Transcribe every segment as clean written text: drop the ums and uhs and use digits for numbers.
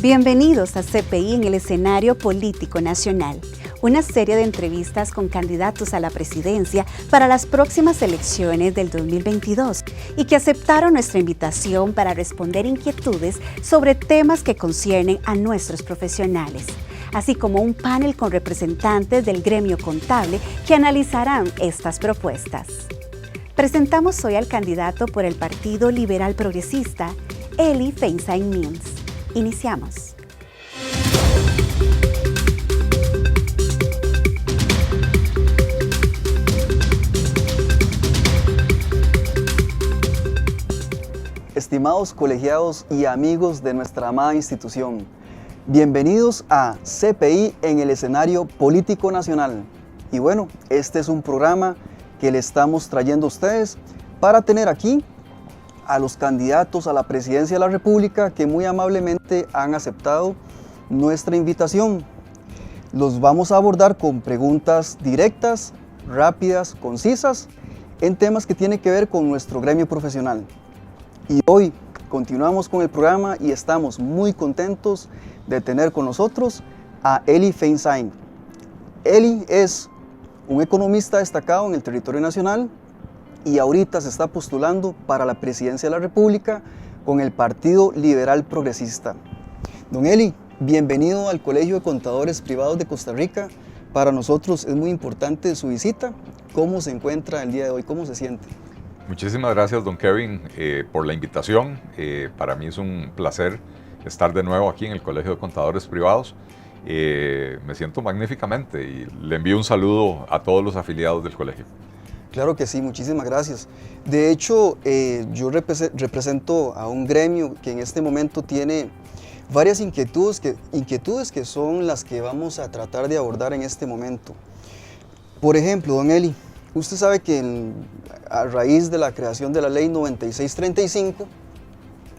Bienvenidos a CPI en el escenario político nacional, una serie de entrevistas con candidatos a la presidencia para las próximas elecciones del 2022 y que aceptaron nuestra invitación para responder inquietudes sobre temas que conciernen a nuestros profesionales, así como un panel con representantes del gremio contable que analizarán estas propuestas. Presentamos hoy al candidato por el Partido Liberal Progresista, Eli Feinstein-Mills. Iniciamos. Estimados colegiados y amigos de nuestra amada institución, bienvenidos a CPI en el escenario político nacional. Y bueno, este es un programa que le estamos trayendo a ustedes para tener aquí a los candidatos a la presidencia de la República que muy amablemente han aceptado nuestra invitación. Los vamos a abordar con preguntas directas, rápidas, concisas, en temas que tienen que ver con nuestro gremio profesional. Y hoy continuamos con el programa y estamos muy contentos de tener con nosotros a Eli Feinstein. Eli es un economista destacado en el territorio nacional y ahorita se está postulando para la presidencia de la República con el Partido Liberal Progresista. Don Eli, bienvenido al Colegio de Contadores Privados de Costa Rica. Para nosotros es muy importante su visita. ¿Cómo se encuentra el día de hoy? ¿Cómo se siente? Muchísimas gracias, don Kevin, por la invitación. Para mí es un placer estar de nuevo aquí en el Colegio de Contadores Privados. Me siento magníficamente y le envío un saludo a todos los afiliados del colegio. Claro que sí, muchísimas gracias. De hecho, yo represento a un gremio que en este momento tiene varias inquietudes que son las que vamos a tratar de abordar en este momento. Por ejemplo, don Eli, usted sabe que a raíz de la creación de la ley 9635,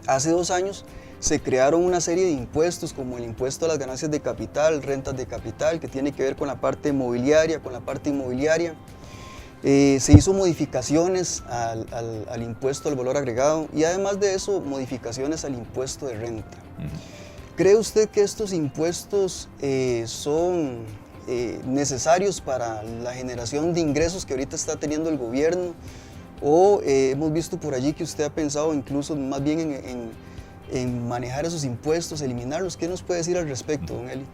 hace 2 años se crearon una serie de impuestos como el impuesto a las ganancias de capital, rentas de capital, que tiene que ver con la parte mobiliaria, se hizo modificaciones al impuesto al valor agregado y además de eso modificaciones al impuesto de renta. ¿Cree usted que estos impuestos son necesarios para la generación de ingresos que ahorita está teniendo el gobierno? ¿O hemos visto por allí que usted ha pensado incluso más bien en manejar esos impuestos, eliminarlos? ¿Qué nos puede decir al respecto, don Eli?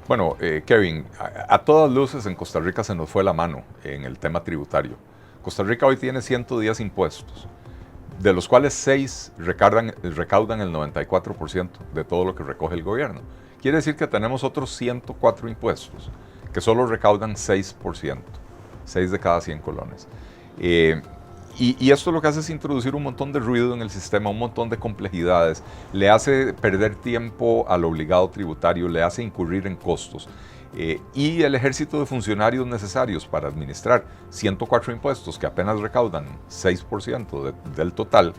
Bueno, Kevin, a todas luces en Costa Rica se nos fue la mano en el tema tributario. Costa Rica hoy tiene 110 impuestos, de los cuales 6 recaudan el 94% de todo lo que recoge el gobierno. Quiere decir que tenemos otros 104 impuestos que solo recaudan 6%, 6 de cada 100 colones. Y esto lo que hace es introducir un montón de ruido en el sistema, un montón de complejidades, le hace perder tiempo al obligado tributario, le hace incurrir en costos. Y el ejército de funcionarios necesarios para administrar 104 impuestos que apenas recaudan 6% del total,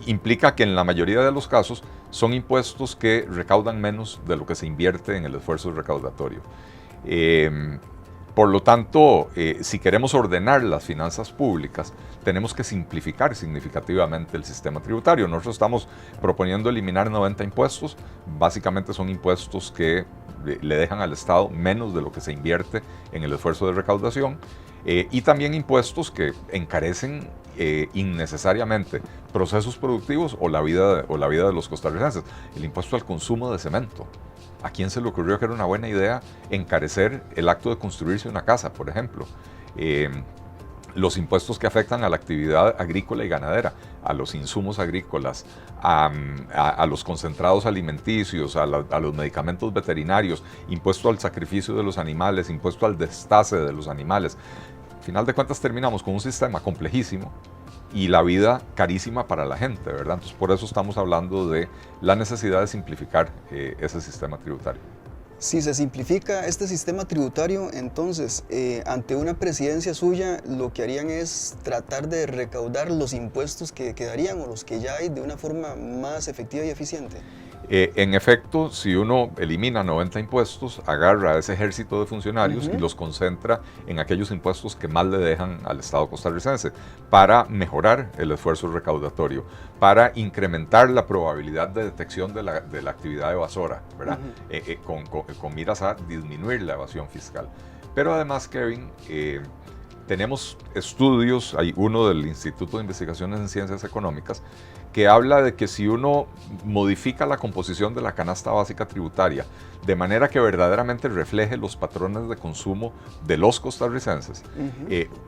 implica que en la mayoría de los casos son impuestos que recaudan menos de lo que se invierte en el esfuerzo recaudatorio. Por lo tanto, si queremos ordenar las finanzas públicas, tenemos que simplificar significativamente el sistema tributario. Nosotros estamos proponiendo eliminar 90 impuestos. Básicamente son impuestos que le dejan al Estado menos de lo que se invierte en el esfuerzo de recaudación. Y también impuestos que encarecen innecesariamente procesos productivos o la vida de los costarricenses. El impuesto al consumo de cemento. ¿A quién se le ocurrió que era una buena idea encarecer el acto de construirse una casa, por ejemplo? Los impuestos que afectan a la actividad agrícola y ganadera, a los insumos agrícolas, a los concentrados alimenticios, a los medicamentos veterinarios, impuesto al sacrificio de los animales, impuesto al destace de los animales. Al final de cuentas terminamos con un sistema complejísimo y la vida carísima para la gente, ¿verdad? Entonces por eso estamos hablando de la necesidad de simplificar ese sistema tributario. Si se simplifica este sistema tributario, entonces ante una presidencia suya lo que harían es tratar de recaudar los impuestos que quedarían o los que ya hay de una forma más efectiva y eficiente. En efecto, si uno elimina 90 impuestos, agarra a ese ejército de funcionarios y los concentra en aquellos impuestos que más le dejan al Estado costarricense para mejorar el esfuerzo recaudatorio, para incrementar la probabilidad de detección de la actividad evasora, ¿verdad? Con miras a disminuir la evasión fiscal. Pero además, Kevin, tenemos estudios, hay uno del Instituto de Investigaciones en Ciencias Económicas, que habla de que si uno modifica la composición de la canasta básica tributaria de manera que verdaderamente refleje los patrones de consumo de los costarricenses,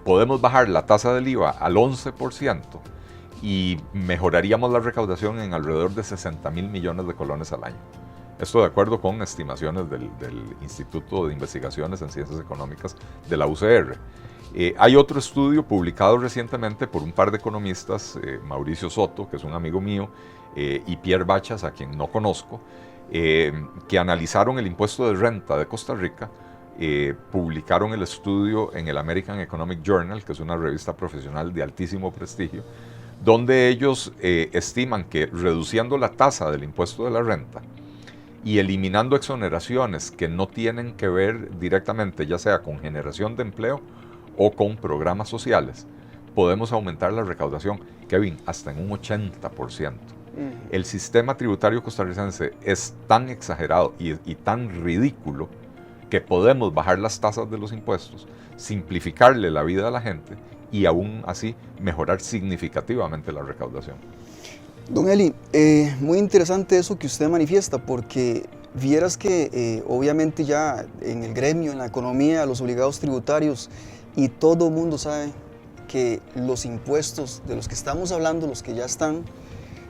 podemos bajar la tasa del IVA al 11% y mejoraríamos la recaudación en alrededor de 60.000 millones de colones al año. Esto de acuerdo con estimaciones del Instituto de Investigaciones en Ciencias Económicas de la UCR. Hay otro estudio publicado recientemente por un par de economistas, Mauricio Soto, que es un amigo mío, y Pierre Bachas, a quien no conozco, que analizaron el impuesto de renta de Costa Rica, publicaron el estudio en el American Economic Journal, que es una revista profesional de altísimo prestigio, donde ellos estiman que reduciendo la tasa del impuesto de la renta y eliminando exoneraciones que no tienen que ver directamente, ya sea con generación de empleo o con programas sociales, podemos aumentar la recaudación, Kevin, hasta en un 80%. El sistema tributario costarricense es tan exagerado y tan ridículo que podemos bajar las tasas de los impuestos, simplificarle la vida a la gente y aún así mejorar significativamente la recaudación. Don Eli, muy interesante eso que usted manifiesta, porque vieras que obviamente ya en el gremio, en la economía, los obligados tributarios, y todo el mundo sabe que los impuestos de los que estamos hablando, los que ya están,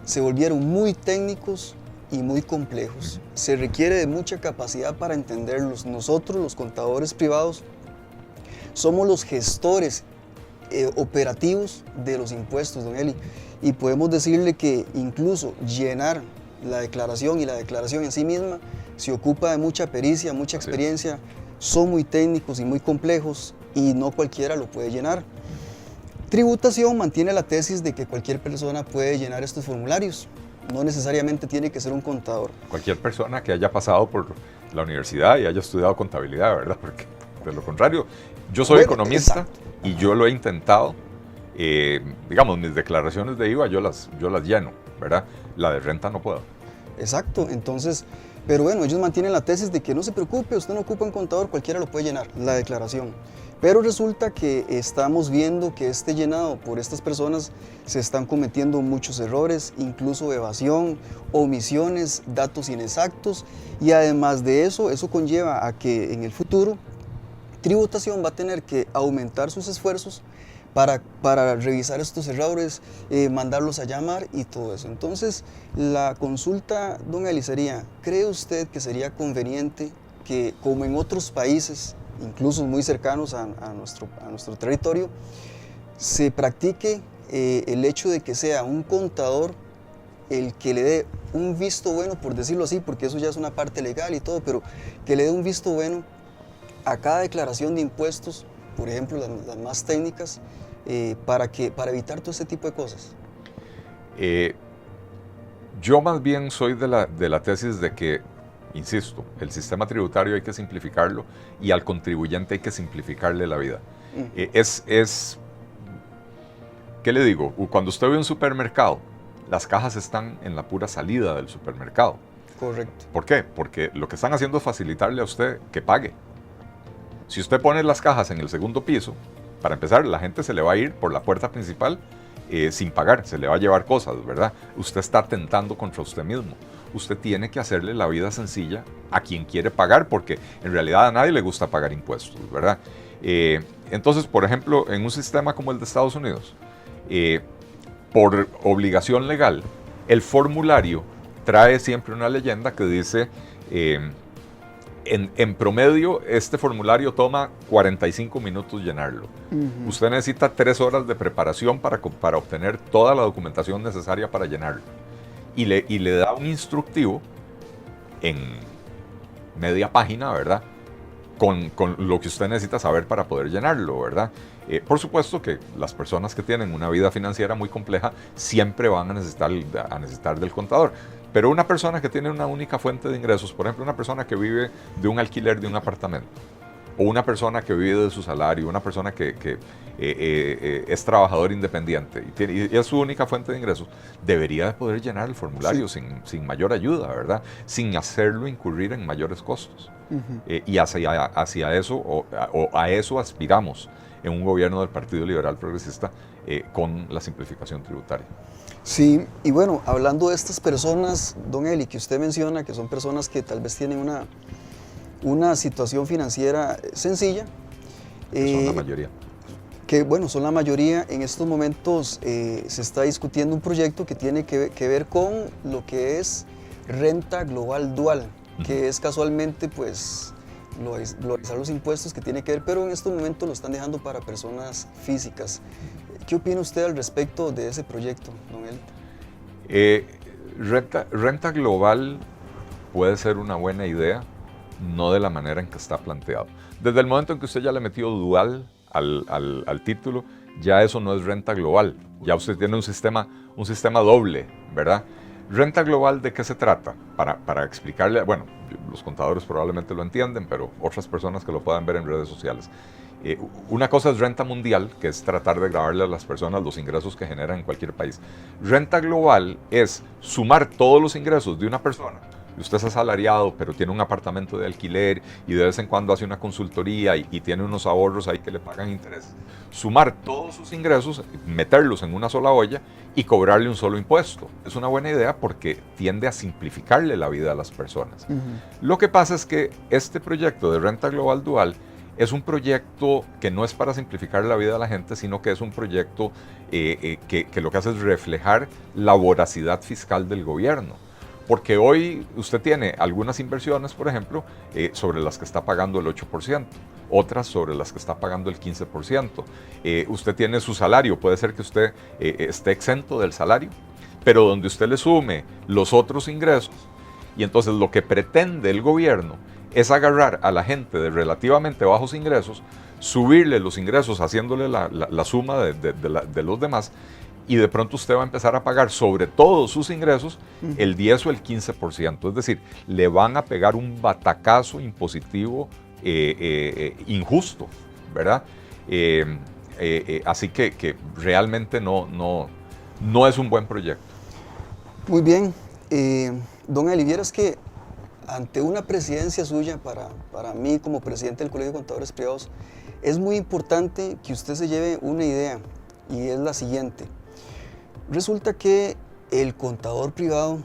se volvieron muy técnicos y muy complejos. Se requiere de mucha capacidad para entenderlos. Nosotros, los contadores privados, somos los gestores operativos de los impuestos, don Eli, y podemos decirle que incluso llenar la declaración y la declaración en sí misma se ocupa de mucha pericia, mucha experiencia, son muy técnicos y muy complejos y no cualquiera lo puede llenar. Tributación mantiene la tesis de que cualquier persona puede llenar estos formularios, no necesariamente tiene que ser un contador. Cualquier persona que haya pasado por la universidad y haya estudiado contabilidad, ¿verdad? Porque de lo contrario, yo soy economista, exacto, y yo lo he intentado, digamos, mis declaraciones de IVA yo las lleno, ¿verdad? La de renta no puedo. Exacto, entonces, pero bueno, ellos mantienen la tesis de que no se preocupe, usted no ocupa un contador, cualquiera lo puede llenar, la declaración. Pero resulta que estamos viendo que este llenado por estas personas se están cometiendo muchos errores, incluso evasión, omisiones, datos inexactos, y además de eso, eso conlleva a que en el futuro Tributación va a tener que aumentar sus esfuerzos para revisar estos errores, mandarlos a llamar y todo eso. Entonces, la consulta, don Eli, sería, ¿cree usted que sería conveniente que, como en otros países, incluso muy cercanos a nuestro territorio, se practique el hecho de que sea un contador el que le dé un visto bueno, por decirlo así, porque eso ya es una parte legal y todo, pero que le dé un visto bueno a cada declaración de impuestos, por ejemplo, las más técnicas, para evitar todo este tipo de cosas? Yo más bien soy de la tesis de que, insisto, el sistema tributario hay que simplificarlo y al contribuyente hay que simplificarle la vida. ¿Qué le digo? Cuando usted ve un supermercado, las cajas están en la pura salida del supermercado. Correcto. ¿Por qué? Porque lo que están haciendo es facilitarle a usted que pague. Si usted pone las cajas en el segundo piso, para empezar, la gente se le va a ir por la puerta principal sin pagar, se le va a llevar cosas, ¿verdad? Usted está atentando contra usted mismo. Usted tiene que hacerle la vida sencilla a quien quiere pagar, porque en realidad a nadie le gusta pagar impuestos, ¿verdad? Entonces, por ejemplo, en un sistema como el de Estados Unidos, por obligación legal, el formulario trae siempre una leyenda que dice, en promedio, este formulario toma 45 minutos llenarlo. Usted necesita 3 horas de preparación para obtener toda la documentación necesaria para llenarlo. Y le da un instructivo en media página, ¿verdad? Con lo que usted necesita saber para poder llenarlo, ¿verdad? Por supuesto que las personas que tienen una vida financiera muy compleja siempre van a necesitar del contador. Pero una persona que tiene una única fuente de ingresos, por ejemplo, una persona que vive de un alquiler de un apartamento, o una persona que vive de su salario, una persona que es trabajador independiente y es su única fuente de ingresos, debería de poder llenar el formulario sin mayor ayuda, ¿verdad? Sin hacerlo incurrir en mayores costos. Y hacia eso, o a eso aspiramos en un gobierno del Partido Liberal Progresista con la simplificación tributaria. Sí, y bueno, hablando de estas personas, don Eli, que usted menciona, que son personas que tal vez tienen una situación financiera sencilla. Son la mayoría. Que bueno, son la mayoría. En estos momentos se está discutiendo un proyecto que tiene que ver con lo que es renta global dual, que es casualmente pues globalizar los impuestos que tiene que ver, pero en estos momentos lo están dejando para personas físicas. ¿Qué opina usted al respecto de ese proyecto, don Eli? Renta global puede ser una buena idea, no de la manera en que está planteado. Desde el momento en que usted ya le metió dual al título, ya eso no es renta global, ya usted tiene un sistema doble, ¿verdad? Renta global, ¿de qué se trata? Para explicarle, bueno, los contadores probablemente lo entienden, pero otras personas que lo puedan ver en redes sociales. Una cosa es renta mundial, que es tratar de grabarle a las personas los ingresos que generan en cualquier país. Renta global es sumar todos los ingresos de una persona. Usted es asalariado, pero tiene un apartamento de alquiler y de vez en cuando hace una consultoría y tiene unos ahorros ahí que le pagan intereses. Sumar todos sus ingresos, meterlos en una sola olla y cobrarle un solo impuesto. Es una buena idea porque tiende a simplificarle la vida a las personas. Lo que pasa es que este proyecto de renta global dual es un proyecto que no es para simplificar la vida de la gente, sino que es un proyecto que lo que hace es reflejar la voracidad fiscal del gobierno. Porque hoy usted tiene algunas inversiones, por ejemplo, sobre las que está pagando el 8%, otras sobre las que está pagando el 15%. Usted tiene su salario, puede ser que usted esté exento del salario, pero donde usted le sume los otros ingresos, y entonces lo que pretende el gobierno es agarrar a la gente de relativamente bajos ingresos, subirle los ingresos haciéndole la suma de los demás, y de pronto usted va a empezar a pagar sobre todos sus ingresos el 10 o el 15%. Es decir, le van a pegar un batacazo impositivo injusto, ¿verdad? Así que realmente no es un buen proyecto. Muy bien. Don Eli, vieras que ante una presidencia suya, para mí como presidente del Colegio de Contadores Privados, es muy importante que usted se lleve una idea, y es la siguiente. Resulta que el contador privado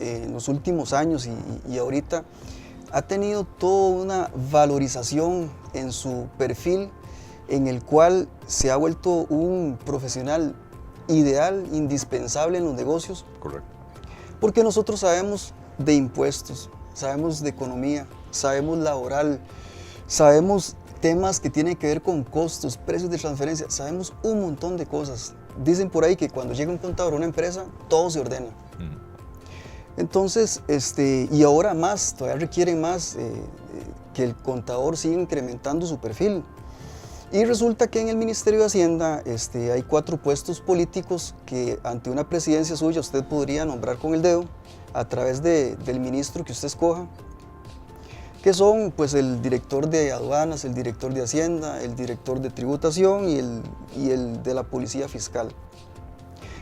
en los últimos años y ahorita ha tenido toda una valorización en su perfil, en el cual se ha vuelto un profesional ideal, indispensable en los negocios. Correcto. Porque nosotros sabemos de impuestos, sabemos de economía, sabemos laboral, sabemos temas que tienen que ver con costos, precios de transferencia, sabemos un montón de cosas. Dicen por ahí que cuando llega un contador a una empresa, todo se ordena. Entonces, y ahora más, todavía requieren más que el contador siga incrementando su perfil. Y resulta que en el Ministerio de Hacienda hay 4 puestos políticos que ante una presidencia suya usted podría nombrar con el dedo a través del ministro que usted escoja, que son pues el director de aduanas, el director de Hacienda, el director de tributación y el de la policía fiscal.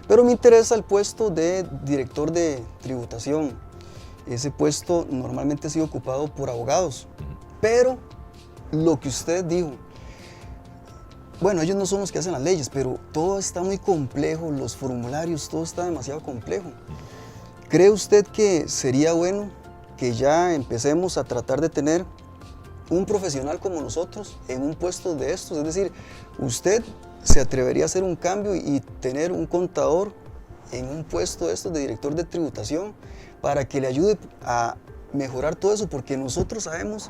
Pero me interesa el puesto de director de tributación. Ese puesto normalmente ha sido ocupado por abogados, pero lo que usted dijo, bueno, ellos no son los que hacen las leyes, pero todo está muy complejo, los formularios, todo está demasiado complejo. ¿Cree usted que sería bueno que ya empecemos a tratar de tener un profesional como nosotros en un puesto de estos? Es decir, usted se atrevería a hacer un cambio y tener un contador en un puesto de estos de director de tributación para que le ayude a mejorar todo eso, porque nosotros sabemos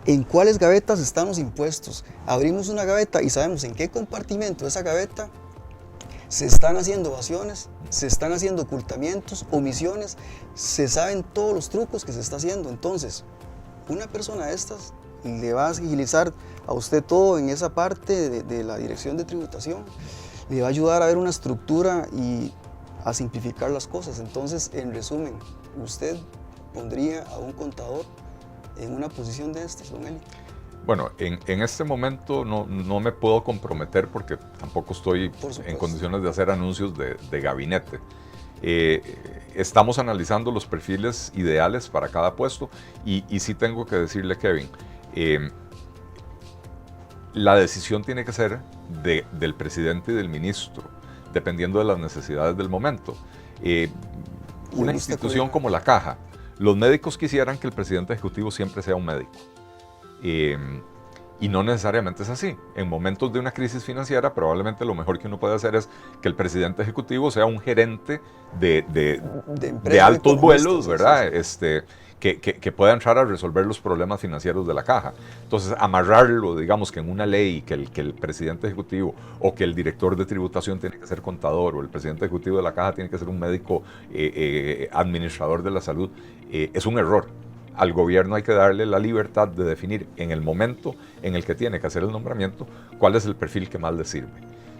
en cuáles gavetas están los impuestos. Abrimos una gaveta y sabemos en qué compartimento de esa gaveta se están haciendo evasiones, se están haciendo ocultamientos, omisiones, se saben todos los trucos que se está haciendo. Entonces, una persona de estas le va a agilizar a usted todo en esa parte de la dirección de tributación, le va a ayudar a ver una estructura y a simplificar las cosas. Entonces, en resumen, usted pondría a un contador en una posición de estas, don Eli? Bueno, en este momento no me puedo comprometer porque tampoco estoy en condiciones de hacer anuncios de gabinete. Estamos analizando los perfiles ideales para cada puesto y sí tengo que decirle, Kevin, la decisión tiene que ser del presidente y del ministro, dependiendo de las necesidades del momento. Una institución como la Caja, los médicos quisieran que el presidente ejecutivo siempre sea un médico. Y no necesariamente es así. En momentos de una crisis financiera, probablemente lo mejor que uno puede hacer es que el presidente ejecutivo sea un gerente de altos vuelos, ¿verdad? Que pueda entrar a resolver los problemas financieros de la Caja. Entonces, amarrarlo, digamos, que en una ley, que el presidente ejecutivo o que el director de tributación tiene que ser contador o el presidente ejecutivo de la Caja tiene que ser un médico administrador de la salud, es un error. Al gobierno hay que darle la libertad de definir en el momento en el que tiene que hacer el nombramiento cuál es el perfil que más le sirve.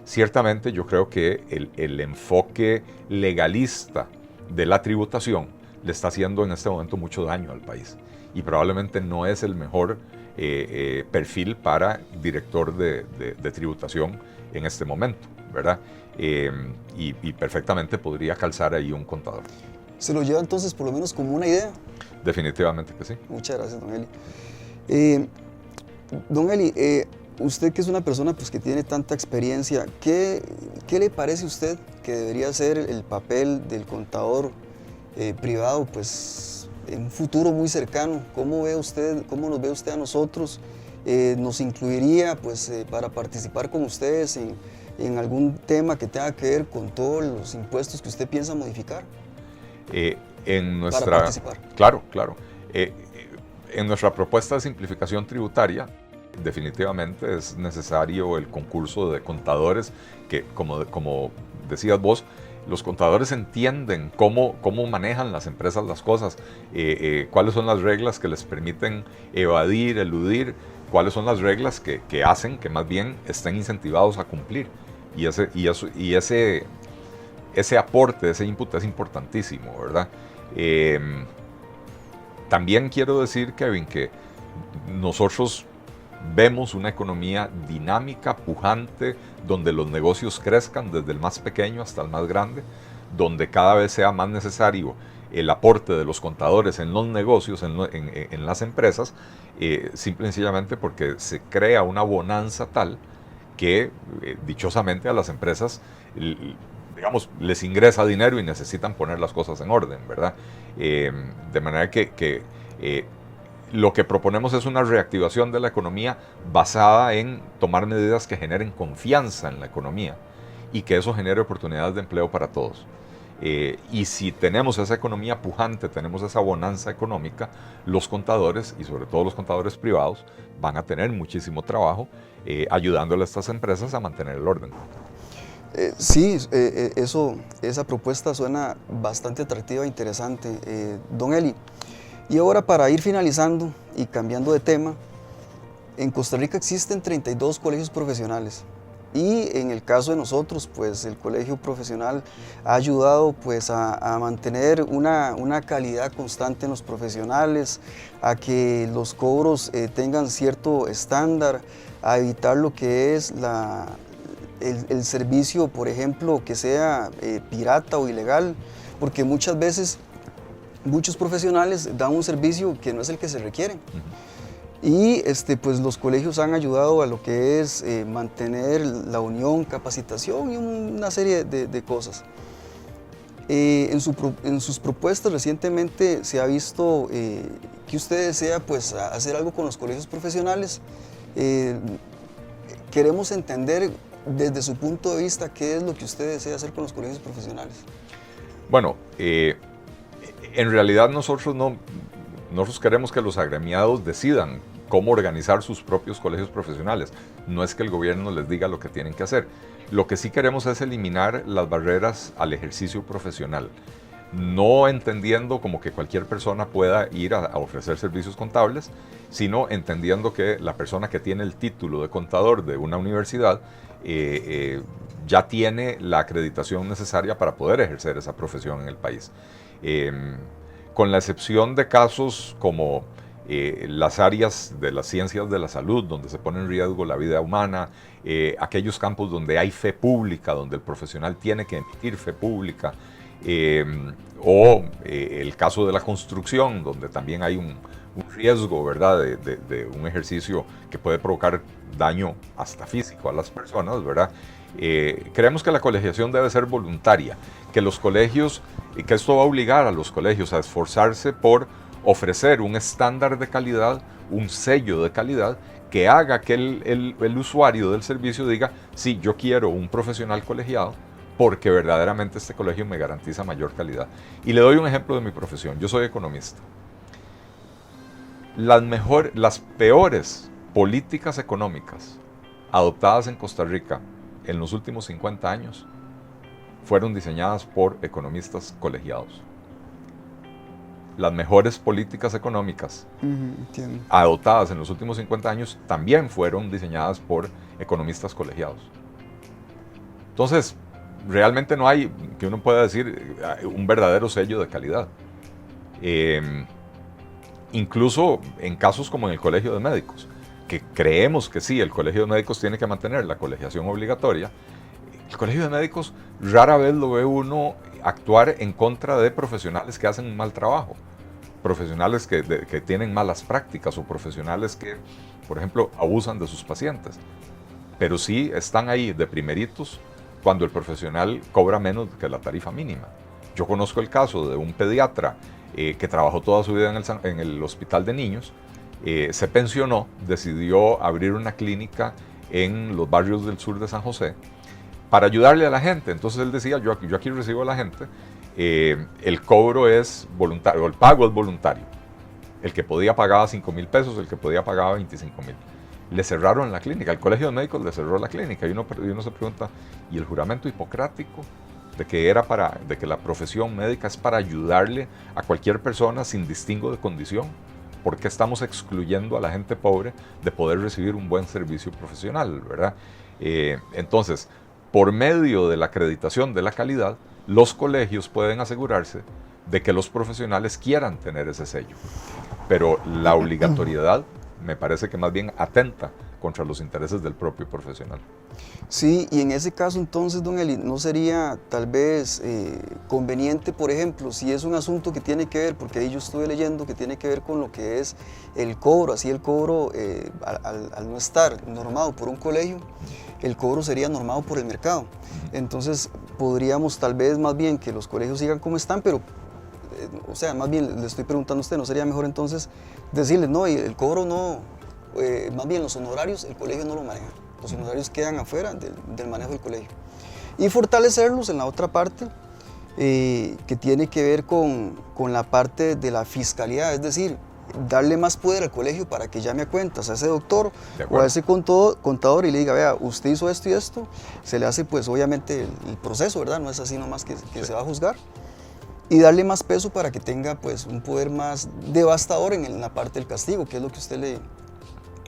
Ciertamente yo creo que el enfoque legalista de la tributación le está haciendo en este momento mucho daño al país y probablemente no es el mejor perfil para director de tributación en este momento, ¿verdad? Y perfectamente podría calzar ahí un contador. ¿Se lo lleva entonces por lo menos como una idea? Definitivamente que sí. Muchas gracias, don Eli. Don Eli, usted que es una persona pues, que tiene tanta experiencia, ¿qué le parece a usted que debería ser el papel del contador privado pues, en un futuro muy cercano? ¿Cómo nos ve usted a nosotros? ¿Nos incluiría pues, para participar con ustedes en algún tema que tenga que ver con todos los impuestos que usted piensa modificar? Para participar. Claro. En nuestra propuesta de simplificación tributaria, definitivamente es necesario el concurso de contadores que, como decías vos, los contadores entienden cómo manejan las empresas las cosas, cuáles son las reglas que les permiten evadir, eludir, cuáles son las reglas que hacen que más bien estén incentivados a cumplir. Y ese aporte, ese input es importantísimo, ¿verdad? También quiero decir, Kevin, que nosotros vemos una economía dinámica, pujante, donde los negocios crezcan desde el más pequeño hasta el más grande, donde cada vez sea más necesario el aporte de los contadores en los negocios, en las empresas, simple y sencillamente porque se crea una bonanza tal que dichosamente a las empresas digamos, les ingresa dinero y necesitan poner las cosas en orden, ¿verdad? De manera que lo que proponemos es una reactivación de la economía basada en tomar medidas que generen confianza en la economía y que eso genere oportunidades de empleo para todos. Y si tenemos esa economía pujante, tenemos esa bonanza económica, los contadores, y sobre todo los contadores privados, van a tener muchísimo trabajo ayudándole a estas empresas a mantener el orden. Sí, esa propuesta suena bastante atractiva e interesante. Don Eli, y ahora para ir finalizando y cambiando de tema, en Costa Rica existen 32 colegios profesionales y en el caso de nosotros, pues el colegio profesional ha ayudado pues, a mantener una calidad constante en los profesionales, a que los cobros tengan cierto estándar, a evitar lo que es el servicio, por ejemplo, que sea pirata o ilegal, porque muchas veces muchos profesionales dan un servicio que no es el que se requiere. Y pues los colegios han ayudado a lo que es mantener la unión, capacitación y una serie de cosas. En sus propuestas recientemente se ha visto que usted desea pues, hacer algo con los colegios profesionales. Queremos entender desde su punto de vista, ¿qué es lo que usted desea hacer con los colegios profesionales? Bueno, en realidad nosotros queremos que los agremiados decidan cómo organizar sus propios colegios profesionales. No es que el gobierno les diga lo que tienen que hacer. Lo que sí queremos es eliminar las barreras al ejercicio profesional. No entendiendo como que cualquier persona pueda ir a ofrecer servicios contables, sino entendiendo que la persona que tiene el título de contador de una universidad ya tiene la acreditación necesaria para poder ejercer esa profesión en el país. con la excepción de casos como las áreas de las ciencias de la salud, donde se pone en riesgo la vida humana, aquellos campos donde hay fe pública, donde el profesional tiene que emitir fe pública, o el caso de la construcción, donde también hay un riesgo, ¿verdad?, de un ejercicio que puede provocar daño hasta físico a las personas, ¿verdad? Creemos que la colegiación debe ser voluntaria, que los colegios, que esto va a obligar a los colegios a esforzarse por ofrecer un estándar de calidad, un sello de calidad, que haga que el usuario del servicio diga, sí, yo quiero un profesional colegiado, porque verdaderamente este colegio me garantiza mayor calidad. Y le doy un ejemplo de mi profesión. Yo soy economista. Las peores políticas económicas adoptadas en Costa Rica en los últimos 50 años fueron diseñadas por economistas colegiados. Las mejores políticas económicas adoptadas en los últimos 50 años también fueron diseñadas por economistas colegiados. Entonces, realmente no hay, que uno pueda decir, un verdadero sello de calidad. Incluso en casos como en el Colegio de Médicos, que creemos que sí, el Colegio de Médicos tiene que mantener la colegiación obligatoria, el Colegio de Médicos rara vez lo ve uno actuar en contra de profesionales que hacen un mal trabajo, profesionales que tienen malas prácticas o profesionales que, por ejemplo, abusan de sus pacientes. Pero sí están ahí de primeritos cuando el profesional cobra menos que la tarifa mínima. Yo conozco el caso de un pediatra que trabajó toda su vida en el hospital de niños, se pensionó, decidió abrir una clínica en los barrios del sur de San José para ayudarle a la gente. Entonces él decía, yo aquí recibo a la gente, el cobro es voluntario, el pago es voluntario. El que podía pagaba 5,000 pesos, el que podía pagaba 25,000. Le cerraron la clínica, el Colegio de Médicos le cerró la clínica y uno se pregunta, ¿y el juramento hipocrático de que la profesión médica es para ayudarle a cualquier persona sin distingo de condición? ¿Por qué estamos excluyendo a la gente pobre de poder recibir un buen servicio profesional, ¿verdad? Entonces, por medio de la acreditación de la calidad, los colegios pueden asegurarse de que los profesionales quieran tener ese sello. Pero la obligatoriedad me parece que más bien atenta contra los intereses del propio profesional. Sí, y en ese caso entonces, don Eli, ¿no sería tal vez conveniente, por ejemplo, si es un asunto que tiene que ver, porque ahí yo estuve leyendo que tiene que ver con lo que es el cobro, así el cobro al no estar normado por un colegio, el cobro sería normado por el mercado. Entonces podríamos tal vez más bien que los colegios sigan como están, pero o sea, más bien le estoy preguntando a usted, ¿no sería mejor entonces decirles, no, el cobro no, más bien los honorarios el colegio no lo maneja, los honorarios quedan afuera del manejo del colegio? Y fortalecerlos en la otra parte, que tiene que ver con la parte de la fiscalidad, es decir, darle más poder al colegio para que llame a cuentas a ese doctor o a ese contador y le diga, vea, usted hizo esto y esto, se le hace pues obviamente el proceso, ¿verdad? No es así nomás que sí se va a juzgar. Y darle más peso para que tenga pues un poder más devastador en la parte del castigo, que es lo que a usted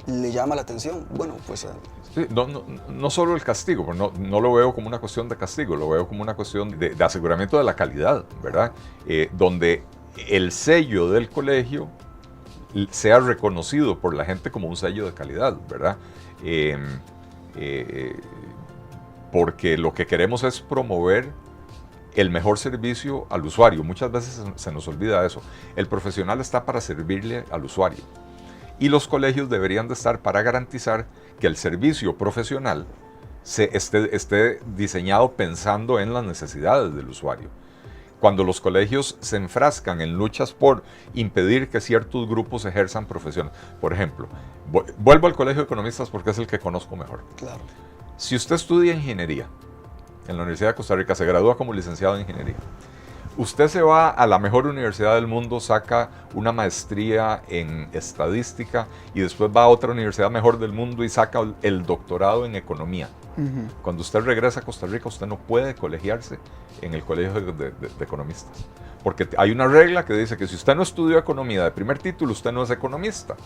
le llama la atención. Bueno, pues... Sí, no solo el castigo, no lo veo como una cuestión de castigo, lo veo como una cuestión de aseguramiento de la calidad, ¿verdad? Donde el sello del colegio sea reconocido por la gente como un sello de calidad, ¿verdad? Porque lo que queremos es promover el mejor servicio al usuario. Muchas veces se nos olvida eso. El profesional está para servirle al usuario. Y los colegios deberían de estar para garantizar que el servicio profesional esté diseñado pensando en las necesidades del usuario. Cuando los colegios se enfrascan en luchas por impedir que ciertos grupos ejerzan profesiones. Por ejemplo, vuelvo al Colegio de Economistas porque es el que conozco mejor. Claro. Si usted estudia ingeniería en la Universidad de Costa Rica, se gradúa como licenciado en ingeniería, usted se va a la mejor universidad del mundo, saca una maestría en estadística y después va a otra universidad mejor del mundo y saca el doctorado en economía. Cuando usted regresa a Costa Rica, usted no puede colegiarse en el Colegio de Economistas. Porque hay una regla que dice que si usted no estudió economía de primer título, usted no es economista.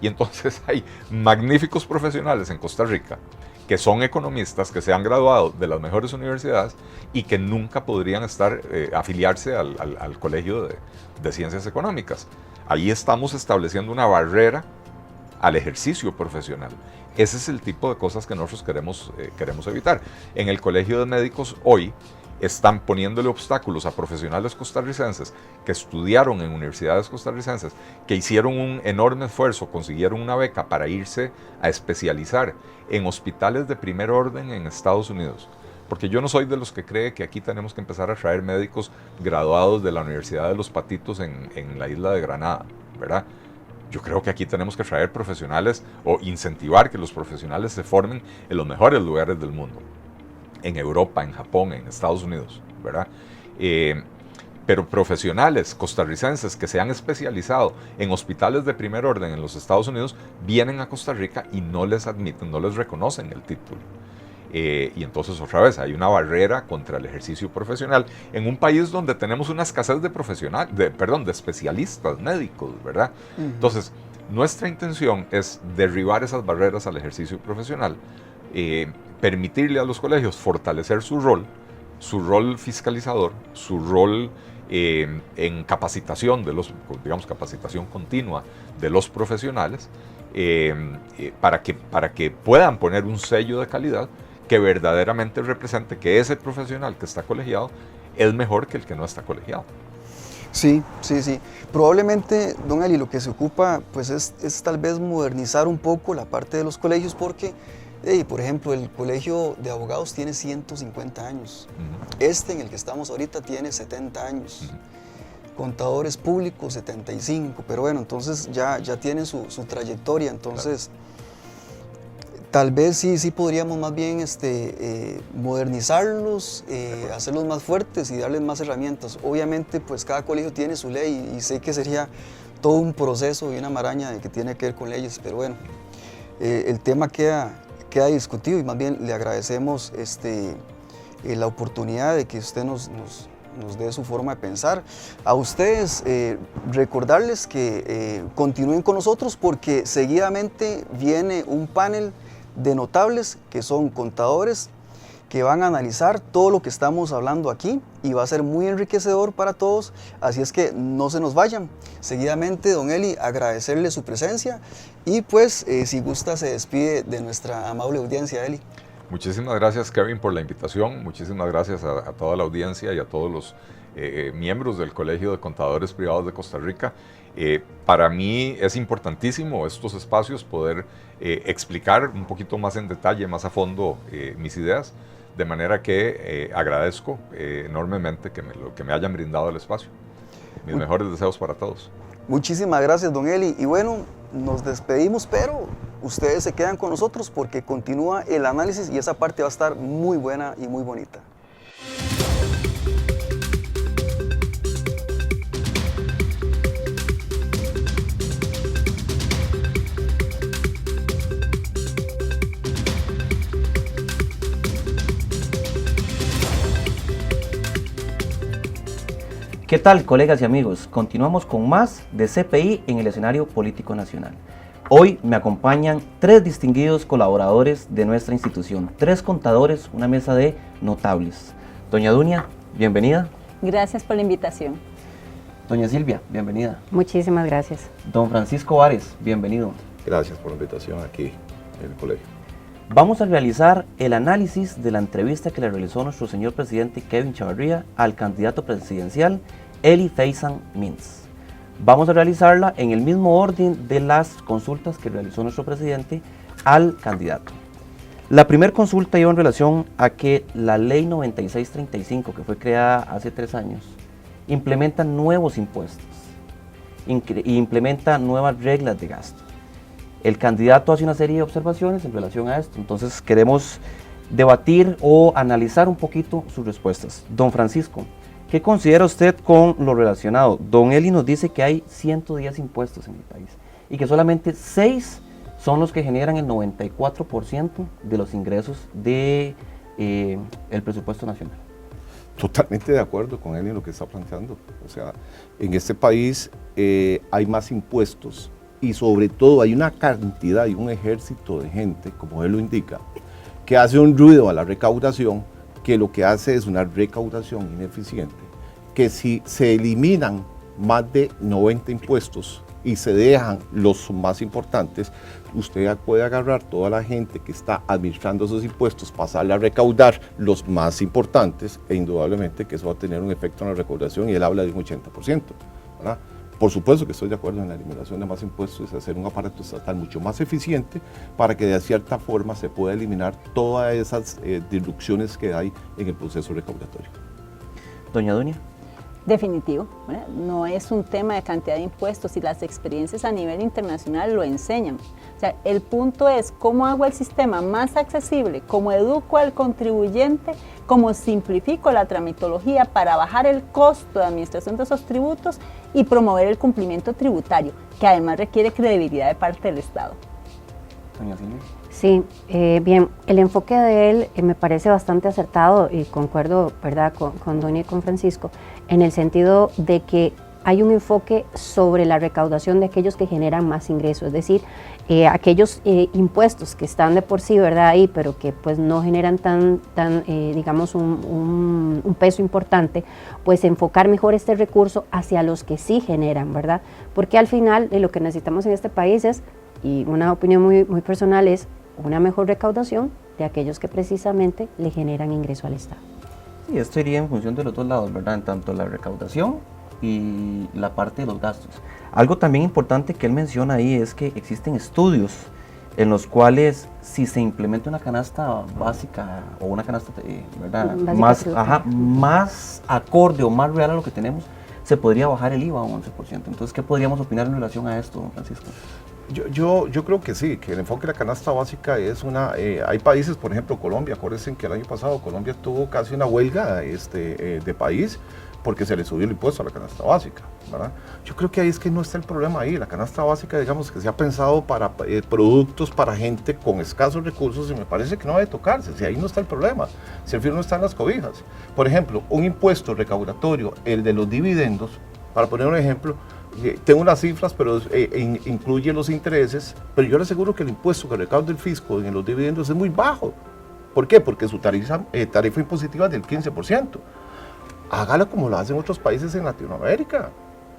Y entonces hay magníficos profesionales en Costa Rica que son economistas, que se han graduado de las mejores universidades y que nunca podrían afiliarse al Colegio de Ciencias Económicas. Ahí estamos estableciendo una barrera al ejercicio profesional. Ese es el tipo de cosas que nosotros queremos evitar. En el Colegio de Médicos hoy están poniéndole obstáculos a profesionales costarricenses que estudiaron en universidades costarricenses, que hicieron un enorme esfuerzo, consiguieron una beca para irse a especializar en hospitales de primer orden en Estados Unidos. Porque yo no soy de los que cree que aquí tenemos que empezar a traer médicos graduados de la Universidad de los Patitos en la isla de Granada, ¿verdad? Yo creo que aquí tenemos que traer profesionales o incentivar que los profesionales se formen en los mejores lugares del mundo. En Europa, en Japón, en Estados Unidos, ¿verdad? Pero profesionales costarricenses que se han especializado en hospitales de primer orden en los Estados Unidos vienen a Costa Rica y no les admiten, no les reconocen el título. Y entonces otra vez hay una barrera contra el ejercicio profesional en un país donde tenemos una escasez de especialistas médicos, ¿verdad? Entonces, nuestra intención es derribar esas barreras al ejercicio profesional, permitirle a los colegios fortalecer su rol fiscalizador, su rol en capacitación capacitación continua de los profesionales, para que puedan poner un sello de calidad que verdaderamente represente que ese profesional que está colegiado es mejor que el que no está colegiado. Sí. Probablemente, don Eli, lo que se ocupa pues es tal vez modernizar un poco la parte de los colegios porque, por ejemplo, el colegio de abogados tiene 150 años. Este en el que estamos ahorita tiene 70 años. Contadores públicos 75, pero bueno, entonces ya tienen su trayectoria, entonces tal vez sí podríamos más bien modernizarlos, hacerlos más fuertes y darles más herramientas. Obviamente pues cada colegio tiene su ley y sé que sería todo un proceso y una maraña de que tiene que ver con leyes, pero bueno, el tema queda discutido y más bien le agradecemos la oportunidad de que usted nos dé su forma de pensar. A ustedes recordarles que continúen con nosotros porque seguidamente viene un panel de notables que son contadores que van a analizar todo lo que estamos hablando aquí y va a ser muy enriquecedor para todos, así es que no se nos vayan. Seguidamente, don Eli, agradecerle su presencia y pues si gusta se despide de nuestra amable audiencia, Eli. Muchísimas gracias, Kevin, por la invitación. Muchísimas gracias a toda la audiencia y a todos los miembros del Colegio de Contadores Privados de Costa Rica. Para mí es importantísimo estos espacios poder explicar un poquito más en detalle, más a fondo mis ideas, de manera que agradezco enormemente que me hayan brindado el espacio. Mis mejores deseos para todos. Muchísimas gracias, don Eli. Y bueno, nos despedimos, pero ustedes se quedan con nosotros porque continúa el análisis y esa parte va a estar muy buena y muy bonita. ¿Qué tal, colegas y amigos? Continuamos con más de CPI en el escenario político nacional. Hoy me acompañan 3 distinguidos colaboradores de nuestra institución, 3 contadores, una mesa de notables. Doña Dunia, bienvenida. Gracias por la invitación. Doña Silvia, bienvenida. Muchísimas gracias. Don Francisco Vares, bienvenido. Gracias por la invitación aquí en el colegio. Vamos a realizar el análisis de la entrevista que le realizó nuestro señor presidente Kevin Chavarría al candidato presidencial Eli Faisán Mintz. Vamos a realizarla en el mismo orden de las consultas que realizó nuestro presidente al candidato. La primera consulta iba en relación a que la ley 9635, que fue creada hace 3 años, implementa nuevos impuestos e implementa nuevas reglas de gasto. El candidato hace una serie de observaciones en relación a esto, entonces queremos debatir o analizar un poquito sus respuestas. Don Francisco, ¿qué considera usted con lo relacionado? Don Eli nos dice que hay 110 impuestos en el país y que solamente 6 son los que generan el 94% de los ingresos del presupuesto nacional. Totalmente de acuerdo con él en lo que está planteando. O sea, en este país hay más impuestos y sobre todo hay una cantidad y un ejército de gente, como él lo indica, que hace un ruido a la recaudación, que lo que hace es una recaudación ineficiente, que si se eliminan más de 90 impuestos y se dejan los más importantes, usted puede agarrar toda la gente que está administrando esos impuestos, pasarle a recaudar los más importantes, e indudablemente que eso va a tener un efecto en la recaudación, y él habla de un 80%, ¿verdad? Por supuesto que estoy de acuerdo en la eliminación de más impuestos, es hacer un aparato estatal mucho más eficiente para que de cierta forma se pueda eliminar todas esas disrupciones que hay en el proceso recaudatorio. Doña Dunia. Definitivo, ¿verdad? No es un tema de cantidad de impuestos y las experiencias a nivel internacional lo enseñan. O sea, el punto es cómo hago el sistema más accesible, cómo educo al contribuyente, cómo simplifico la tramitología para bajar el costo de administración de esos tributos y promover el cumplimiento tributario, que además requiere credibilidad de parte del Estado. Doña Silvia. Sí, bien, el enfoque de él me parece bastante acertado y concuerdo, ¿verdad?, con Doña y con Francisco, en el sentido de que hay un enfoque sobre la recaudación de aquellos que generan más ingresos, es decir, aquellos impuestos que están de por sí, ¿verdad?, ahí, pero que pues no generan digamos, un peso importante, pues enfocar mejor este recurso hacia los que sí generan, ¿verdad? Porque al final lo que necesitamos en este país es, y una opinión muy personal, es una mejor recaudación de aquellos que precisamente le generan ingreso al Estado. Sí, esto iría en función de los dos lados, ¿verdad? En tanto la recaudación y la parte de los gastos. Algo también importante que él menciona ahí es que existen estudios en los cuales si se implementa una canasta básica o una canasta, ¿verdad?, más acorde o más real a lo que tenemos, se podría bajar el IVA a un 11%. Entonces, ¿qué podríamos opinar en relación a esto, don Francisco? Yo creo que sí, que el enfoque de la canasta básica es una... hay países, por ejemplo Colombia, acuérdense que el año pasado Colombia tuvo casi una huelga de país porque se le subió el impuesto a la canasta básica, ¿verdad? Yo creo que ahí es que no está el problema ahí. La canasta básica, digamos, que se ha pensado para productos para gente con escasos recursos, y me parece que no debe tocarse, si ahí no está el problema, si el filo no está en las cobijas. Por ejemplo, un impuesto recaudatorio, el de los dividendos, para poner un ejemplo, tengo unas cifras, pero incluye los intereses, pero yo le aseguro que el impuesto que recauda el fisco en los dividendos es muy bajo. ¿Por qué? Porque su tarifa impositiva es del 15%. Hágala como lo hacen otros países en Latinoamérica,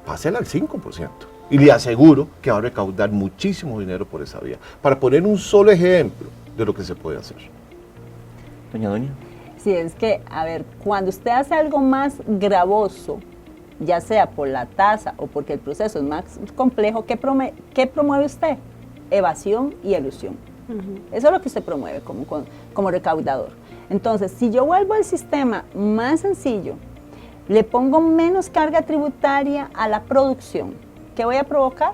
pásela al 5%. Y le aseguro que va a recaudar muchísimo dinero por esa vía. Para poner un solo ejemplo de lo que se puede hacer. Doña Doña. Sí, es que, a ver, cuando usted hace algo más gravoso, ya sea por la tasa o porque el proceso es más complejo, ¿qué promueve usted? Evasión y elusión. Eso es lo que usted promueve como recaudador. Entonces, si yo vuelvo al sistema más sencillo, le pongo menos carga tributaria a la producción, ¿qué voy a provocar?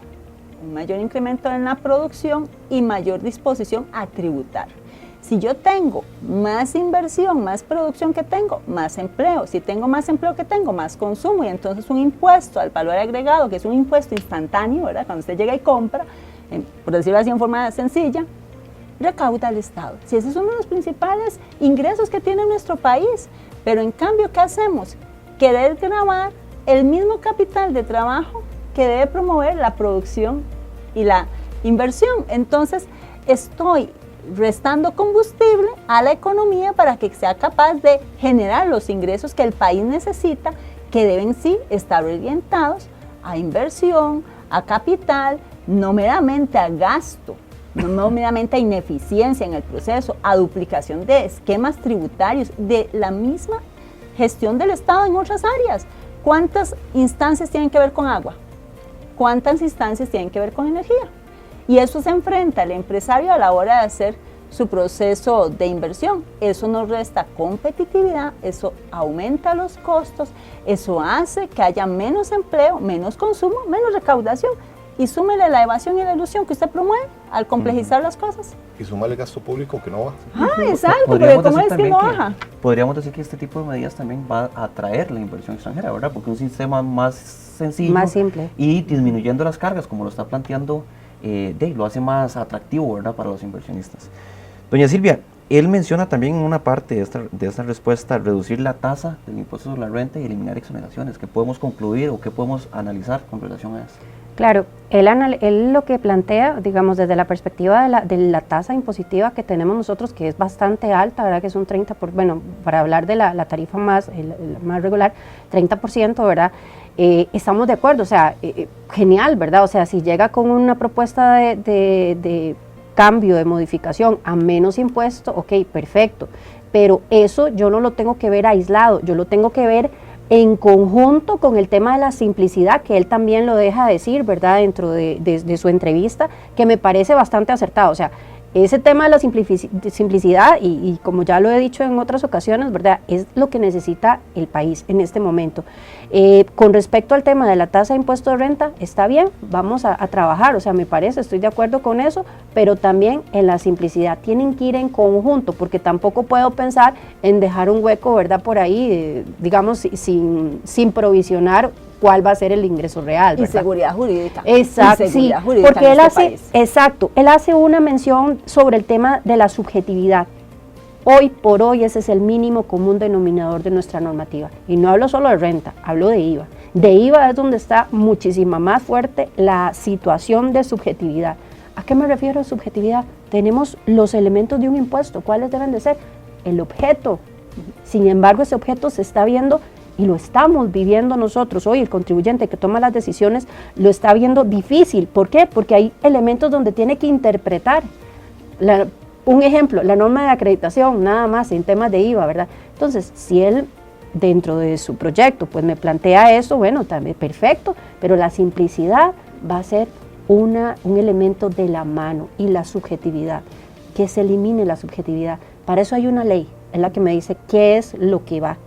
Un mayor incremento en la producción y mayor disposición a tributar. Si yo tengo más inversión, más producción que tengo, más empleo. Si tengo más empleo que tengo, más consumo. Y entonces un impuesto al valor agregado, que es un impuesto instantáneo, ¿verdad?, cuando usted llega y compra, por decirlo así en forma sencilla, recauda al Estado. Si ese es uno de los principales ingresos que tiene nuestro país. Pero en cambio, ¿qué hacemos? Querer gravar el mismo capital de trabajo que debe promover la producción y la inversión. Entonces, estoy restando combustible a la economía para que sea capaz de generar los ingresos que el país necesita, que deben sí estar orientados a inversión, a capital, no meramente a gasto, no meramente a ineficiencia en el proceso, a duplicación de esquemas tributarios, de la misma gestión del Estado en otras áreas. ¿Cuántas instancias tienen que ver con agua? ¿Cuántas instancias tienen que ver con energía? Y eso se enfrenta el empresario a la hora de hacer su proceso de inversión. Eso nos resta competitividad, eso aumenta los costos, eso hace que haya menos empleo, menos consumo, menos recaudación. Y súmele la evasión y la elusión que usted promueve al complejizar las cosas. Y súmale gasto público que no baja. Exacto, pero ¿cómo es que no baja? Podríamos decir que este tipo de medidas también va a atraer la inversión extranjera, ¿verdad? Porque un sistema más sencillo, más simple, y disminuyendo las cargas, como lo está planteando, lo hace más atractivo, ¿verdad?, para los inversionistas. Doña Silvia, él menciona también en una parte de esta respuesta reducir la tasa del impuesto sobre la renta y eliminar exoneraciones. ¿Qué podemos concluir o qué podemos analizar con relación a eso? Claro, él lo que plantea, digamos, desde la perspectiva de la tasa impositiva que tenemos nosotros, que es bastante alta, ¿verdad? Que es un 30%, bueno, para hablar de la tarifa más regular, 30%, ¿verdad? Estamos de acuerdo, o sea, genial, ¿verdad? O sea, si llega con una propuesta de cambio, de modificación a menos impuesto, ok, perfecto, pero eso yo no lo tengo que ver aislado, yo lo tengo que ver en conjunto con el tema de la simplicidad, que él también lo deja decir, ¿verdad?, dentro de su entrevista, que me parece bastante acertado. O sea, ese tema de la simplicidad, y como ya lo he dicho en otras ocasiones, ¿verdad?, es lo que necesita el país en este momento. Con respecto al tema de la tasa de impuesto de renta, está bien, vamos a trabajar, o sea, me parece, estoy de acuerdo con eso, pero también en la simplicidad tienen que ir en conjunto, porque tampoco puedo pensar en dejar un hueco, ¿verdad?, por ahí, digamos, sin provisionar cuál va a ser el ingreso real, ¿verdad? Y seguridad jurídica. Exacto, sí, porque él hace una mención sobre el tema de la subjetividad. Hoy por hoy ese es el mínimo común denominador de nuestra normativa. Y no hablo solo de renta, hablo de IVA. De IVA es donde está muchísima más fuerte la situación de subjetividad. ¿A qué me refiero a subjetividad? Tenemos los elementos de un impuesto. ¿Cuáles deben de ser? El objeto. Sin embargo, ese objeto se está viendo y lo estamos viviendo nosotros. Hoy el contribuyente que toma las decisiones lo está viendo difícil. ¿Por qué? Porque hay elementos donde tiene que interpretar. Un ejemplo, la norma de acreditación, nada más en temas de IVA, ¿verdad? Entonces, si él dentro de su proyecto pues me plantea eso, bueno, también perfecto, pero la simplicidad va a ser un elemento de la mano, y la subjetividad, que se elimine la subjetividad. Para eso hay una ley, es la que me dice qué es lo que va.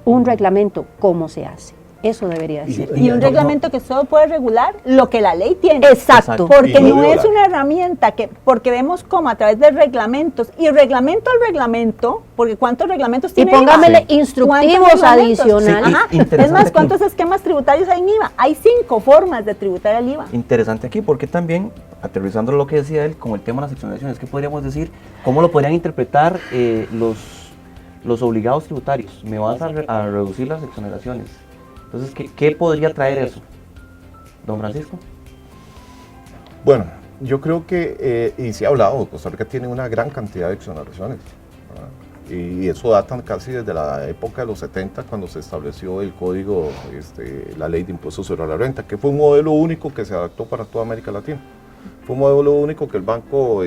Un reglamento, cómo se hace. Eso debería ser. Y un reglamento que solo puede regular lo que la ley tiene. Exacto. Porque no es una herramienta porque vemos como a través de reglamentos, y reglamento al reglamento, porque ¿cuántos reglamentos tiene IVA? Y póngamele instructivos adicionales. Sí, es más, ¿cuántos esquemas tributarios hay en IVA? Hay 5 formas de tributar el IVA. Interesante aquí, porque también, aterrizando lo que decía él con el tema de las exoneraciones, ¿qué podríamos decir? ¿Cómo lo podrían interpretar los obligados tributarios? Me vas a reducir las exoneraciones. Entonces, ¿qué podría traer eso? Don Francisco. Bueno, yo creo que, y se ha hablado, Costa Rica tiene una gran cantidad de exoneraciones, ¿verdad? Y eso data casi desde la época de los 70, cuando se estableció el código, la ley de impuestos sobre la renta, que fue un modelo único que se adaptó para toda América Latina. Fue un modelo único que el Banco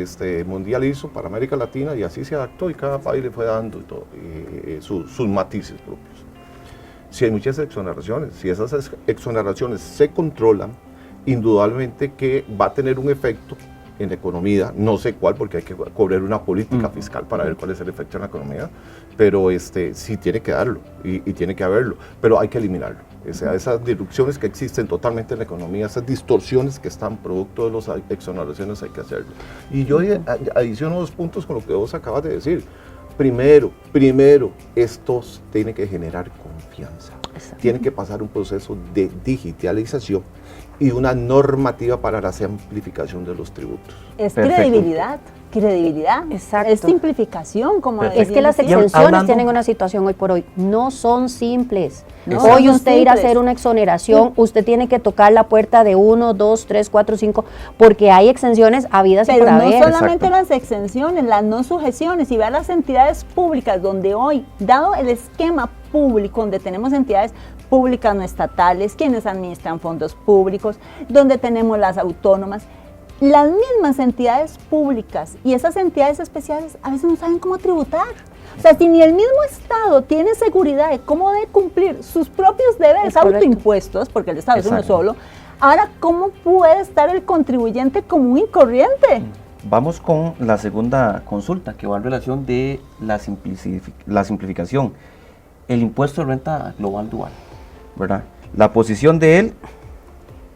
Mundial hizo para América Latina, y así se adaptó, y cada país le fue dando sus matices propios. Si hay muchas exoneraciones, si esas exoneraciones se controlan, indudablemente que va a tener un efecto en la economía, no sé cuál, porque hay que cobrar una política fiscal para ver cuál es el efecto en la economía, pero sí tiene que darlo y tiene que haberlo, pero hay que eliminarlo. O sea, esas deducciones que existen totalmente en la economía, esas distorsiones que están producto de las exoneraciones, hay que hacerlo. Y yo adiciono 2 puntos con lo que vos acabas de decir. Primero, esto tiene que generar confianza. Exacto. Tiene que pasar un proceso de digitalización y una normativa para la simplificación de los tributos. Es credibilidad. Exacto. Es simplificación, como es que las exenciones tienen una situación hoy por hoy, no son simples. Hoy usted ir a hacer una exoneración, usted tiene que tocar la puerta de 1, 2, 3, 4, 5, porque hay exenciones habidas y por haber. Pero no solamente las exenciones, las no sujeciones, y ver las entidades públicas donde hoy, dado el esquema público, donde tenemos entidades públicas no estatales, quienes administran fondos públicos, donde tenemos las autónomas, las mismas entidades públicas y esas entidades especiales a veces no saben cómo tributar. O sea, si ni el mismo Estado tiene seguridad de cómo debe cumplir sus propios deberes autoimpuestos, porque el Estado es uno solo, ahora, ¿cómo puede estar el contribuyente común y corriente? Vamos con la segunda consulta, que va en relación de la simplificación. El impuesto de renta global dual, ¿verdad? La posición de él,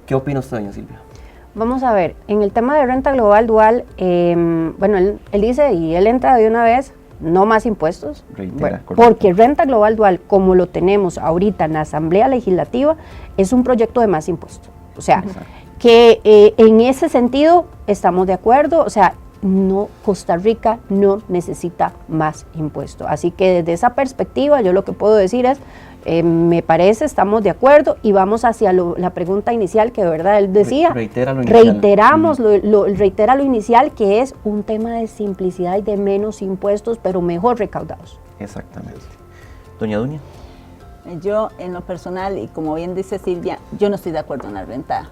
¿qué opina usted, doña Silvia? Vamos a ver, en el tema de renta global dual, bueno, él dice, y él entra de una vez, no más impuestos, Reitera, porque renta global dual, como lo tenemos ahorita en la Asamblea Legislativa, es un proyecto de más impuestos. O sea, que en ese sentido estamos de acuerdo, o sea, no, Costa Rica no necesita más impuestos. Así que desde esa perspectiva, yo lo que puedo decir es, Me parece, estamos de acuerdo y vamos hacia la pregunta inicial que de verdad él decía. Reitera lo inicial. Reiteramos, reitera lo inicial, que es un tema de simplicidad y de menos impuestos, pero mejor recaudados. Exactamente. Doña Duña. Yo, en lo personal, y como bien dice Silvia, yo no estoy de acuerdo en la renta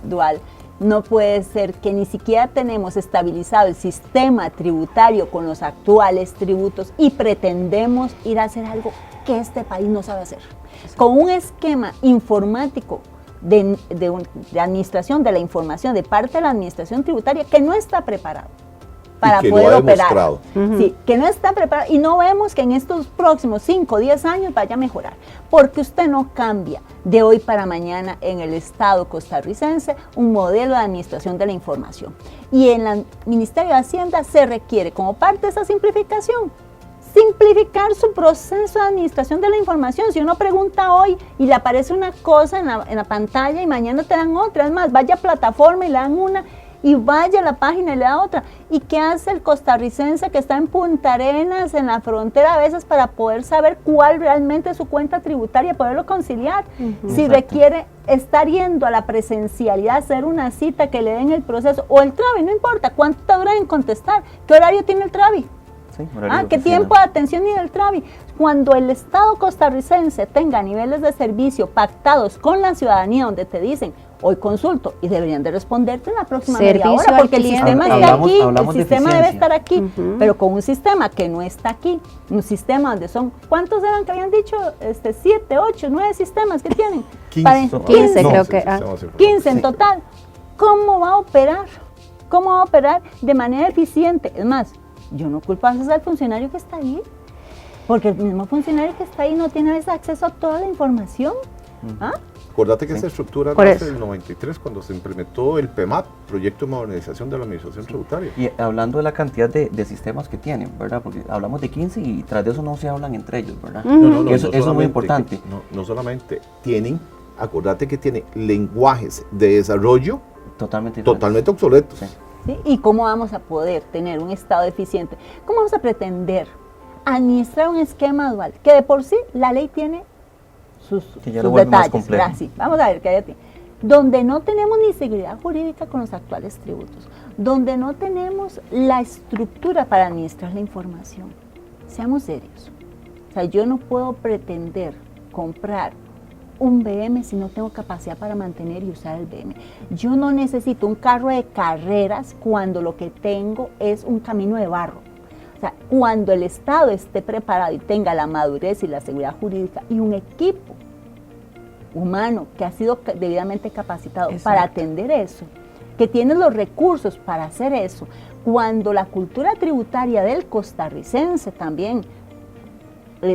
dual. No puede ser que ni siquiera tenemos estabilizado el sistema tributario con los actuales tributos y pretendemos ir a hacer algo que este país no sabe hacer. Con un esquema informático de administración de la información de parte de la administración tributaria que no está preparado para poder operar. Sí, que no está preparado y no vemos que en estos próximos 5 o 10 años vaya a mejorar, porque usted no cambia de hoy para mañana en el Estado costarricense un modelo de administración de la información. Y en el Ministerio de Hacienda se requiere, como parte de esa simplificación, simplificar su proceso de administración de la información. Si uno pregunta hoy y le aparece una cosa en la pantalla y mañana te dan otra, es más, vaya a plataforma y le dan una, y vaya a la página y le da otra. ¿Y qué hace el costarricense que está en Punta Arenas, en la frontera a veces, para poder saber cuál realmente es su cuenta tributaria, poderlo conciliar? Si Exacto. requiere estar yendo a la presencialidad, hacer una cita que le den el proceso, o el TRAVI, no importa, ¿cuánto dura en contestar? ¿Qué horario tiene el TRAVI? Sí, horario de ¿Qué oficina. tiempo de atención y del TRAVI? Cuando el Estado costarricense tenga niveles de servicio pactados con la ciudadanía, donde te dicen, hoy consulto, y deberían de responderte en la próxima media Servicio hora, al porque el cliente. sistema está aquí, Hablamos el de sistema debe eficiencia. estar aquí, pero con un sistema que no está aquí, un sistema donde son, ¿cuántos eran que habían dicho? 7, 8, 9 sistemas que tienen. 15, 15 creo que, 15 en Sí. total. ¿Cómo va a operar? ¿Cómo va a operar de manera eficiente? Es más, yo no culpo al funcionario que está ahí, porque el mismo funcionario que está ahí no tiene a veces acceso a toda la información. ¿Ah? Acordate que esa estructura Por nace eso. en el 93 cuando se implementó el PEMAT, Proyecto de Modernización de la Administración Tributaria. Y hablando de la cantidad de sistemas que tienen, ¿verdad? Porque hablamos de 15 y tras de eso no se hablan entre ellos, ¿verdad? Eso es muy solamente importante. no solamente tienen, acordate que tiene lenguajes de desarrollo Totalmente diferente. totalmente obsoletos. Sí. ¿Sí? ¿Y cómo vamos a poder tener un Estado eficiente? ¿Cómo vamos a pretender administrar un esquema dual? Que de por sí la ley tiene sus Que ya lo vuelve más detalles. complejo. ¿Verdad? Sí, vamos a ver qué hay aquí. Donde no tenemos ni seguridad jurídica con los actuales tributos, donde no tenemos la estructura para administrar la información. Seamos serios. O sea, yo no puedo pretender comprar un BM si no tengo capacidad para mantener y usar el BM. Yo no necesito un carro de carreras cuando lo que tengo es un camino de barro. O sea, cuando el Estado esté preparado y tenga la madurez y la seguridad jurídica y un equipo humano que ha sido debidamente capacitado para atender eso, que tiene los recursos para hacer eso, cuando la cultura tributaria del costarricense también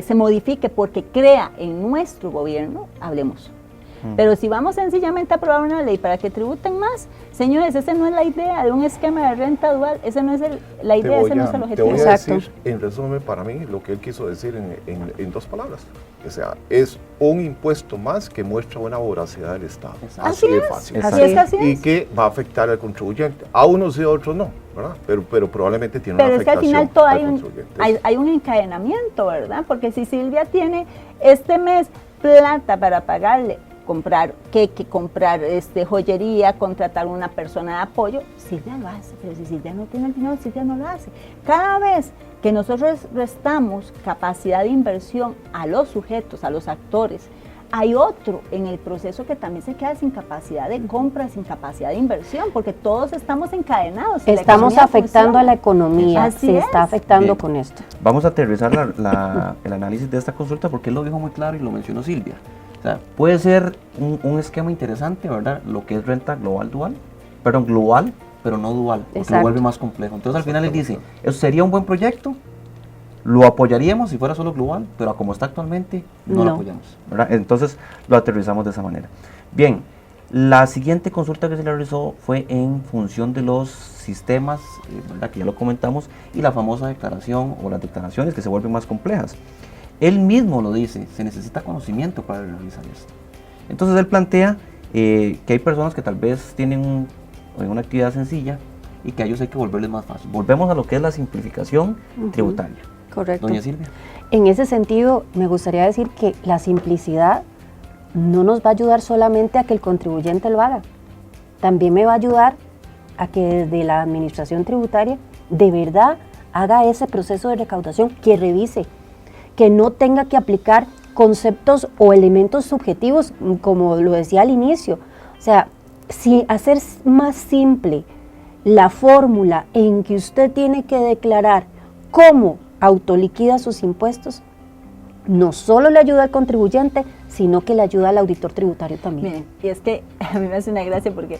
se modifique porque crea en nuestro gobierno, hablemos. Pero si vamos sencillamente a aprobar una ley para que tributen más, señores, esa no es la idea de un esquema de renta dual, ese no es la idea, ese no es el Te objetivo. voy a Exacto. decir, en resumen, para mí, lo que él quiso decir en 2 palabras. O sea, es un impuesto más que muestra una voracidad del Estado. Exacto. Así de Así es. fácil. Así es, así Y es. que va a afectar al contribuyente. A unos y a otros no, ¿verdad? Pero probablemente tiene Pero una es que al afectación final todo al hay un, contribuyente. hay un encadenamiento, ¿verdad? Porque si Silvia tiene este mes plata para pagarle, comprar queque, comprar joyería, contratar una persona de apoyo, Silvia lo hace, pero si Silvia no tiene el dinero, Silvia no lo hace. Cada vez que nosotros restamos capacidad de inversión a los sujetos, a los actores, hay otro en el proceso que también se queda sin capacidad de compra, sin capacidad de inversión, porque todos estamos encadenados. Si la Estamos economía afectando a la funciona. economía, Así se es. está afectando Bien. con esto. Vamos a aterrizar el análisis de esta consulta porque él lo dijo muy claro y lo mencionó Silvia. O sea, puede ser un esquema interesante, ¿verdad? Lo que es renta global dual, perdón, global, pero no dual, porque Exacto. lo vuelve más complejo. Entonces al final él dice, eso sería un buen proyecto, lo apoyaríamos si fuera solo global, pero como está actualmente, no lo No. apoyamos, ¿verdad? Entonces lo aterrizamos de esa manera. Bien, la siguiente consulta que se le realizó fue en función de los sistemas, ¿verdad? Que ya lo comentamos, y la famosa declaración o las declaraciones que se vuelven más complejas. Él mismo lo dice, se necesita conocimiento para realizar esto. Entonces él plantea que hay personas que tal vez tienen una actividad sencilla y que a ellos hay que volverles más fácil. Volvemos a lo que es la simplificación tributaria. Correcto. Doña Silvia. En ese sentido, me gustaría decir que la simplicidad no nos va a ayudar solamente a que el contribuyente lo haga, también me va a ayudar a que desde la administración tributaria de verdad haga ese proceso de recaudación, que revise, que no tenga que aplicar conceptos o elementos subjetivos, como lo decía al inicio. O sea, si hacer más simple la fórmula en que usted tiene que declarar cómo autoliquida sus impuestos, no solo le ayuda al contribuyente, sino que le ayuda al auditor tributario también. Miren, y es que a mí me hace una gracia porque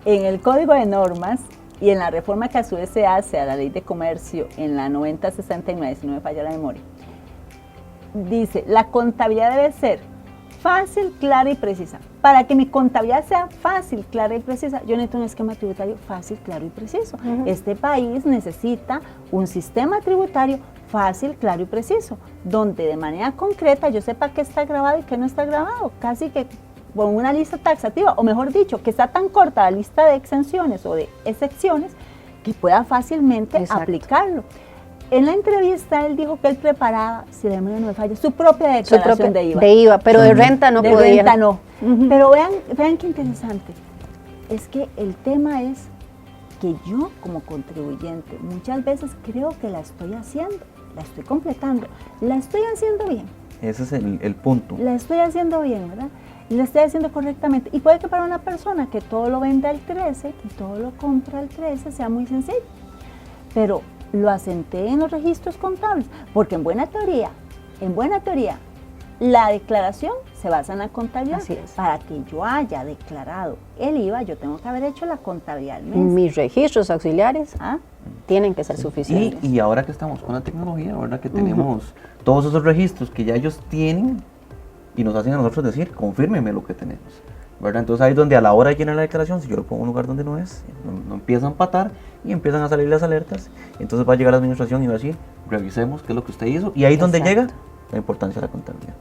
en el Código de Normas y en la reforma que a su vez se hace a la Ley de Comercio en la 9069, si no me falla la memoria, dice, la contabilidad debe ser fácil, clara y precisa. Para que mi contabilidad sea fácil, clara y precisa, yo necesito un esquema tributario fácil, claro y preciso. Este país necesita un sistema tributario fácil, claro y preciso, donde de manera concreta yo sepa qué está grabado y qué no está grabado, casi que con una lista taxativa, o mejor dicho, que está tan corta la lista de exenciones o de excepciones que pueda fácilmente aplicarlo. En la entrevista él dijo que él preparaba, si la memoria no me falla, su propia declaración de IVA. De IVA, pero de renta no de podía. De renta no. Pero vean qué interesante. Es que el tema es que yo como contribuyente muchas veces creo que la estoy haciendo, la estoy completando, la estoy haciendo bien. Ese es el punto. La estoy haciendo bien, ¿verdad? Y lo estoy haciendo correctamente. Y puede que para una persona que todo lo vende al 13, que todo lo compra al 13, sea muy sencillo. Pero lo asenté en los registros contables, porque en buena teoría, la declaración se basa en la contabilidad. Así es. Para que yo haya declarado el IVA, yo tengo que haber hecho la contabilidad al mes. Mis registros auxiliares tienen que ser Sí. suficientes. Y ahora que estamos con la tecnología, ¿verdad? Que tenemos todos esos registros que ya ellos tienen y nos hacen a nosotros decir, confírmeme lo que tenemos, ¿verdad? Entonces ahí es donde a la hora de llenar la declaración, si yo lo pongo en un lugar donde no es, no empieza a empatar y empiezan a salir las alertas. Entonces va a llegar la administración y va a decir, revisemos qué es lo que usted hizo. Y ahí es donde llega la importancia de la contabilidad.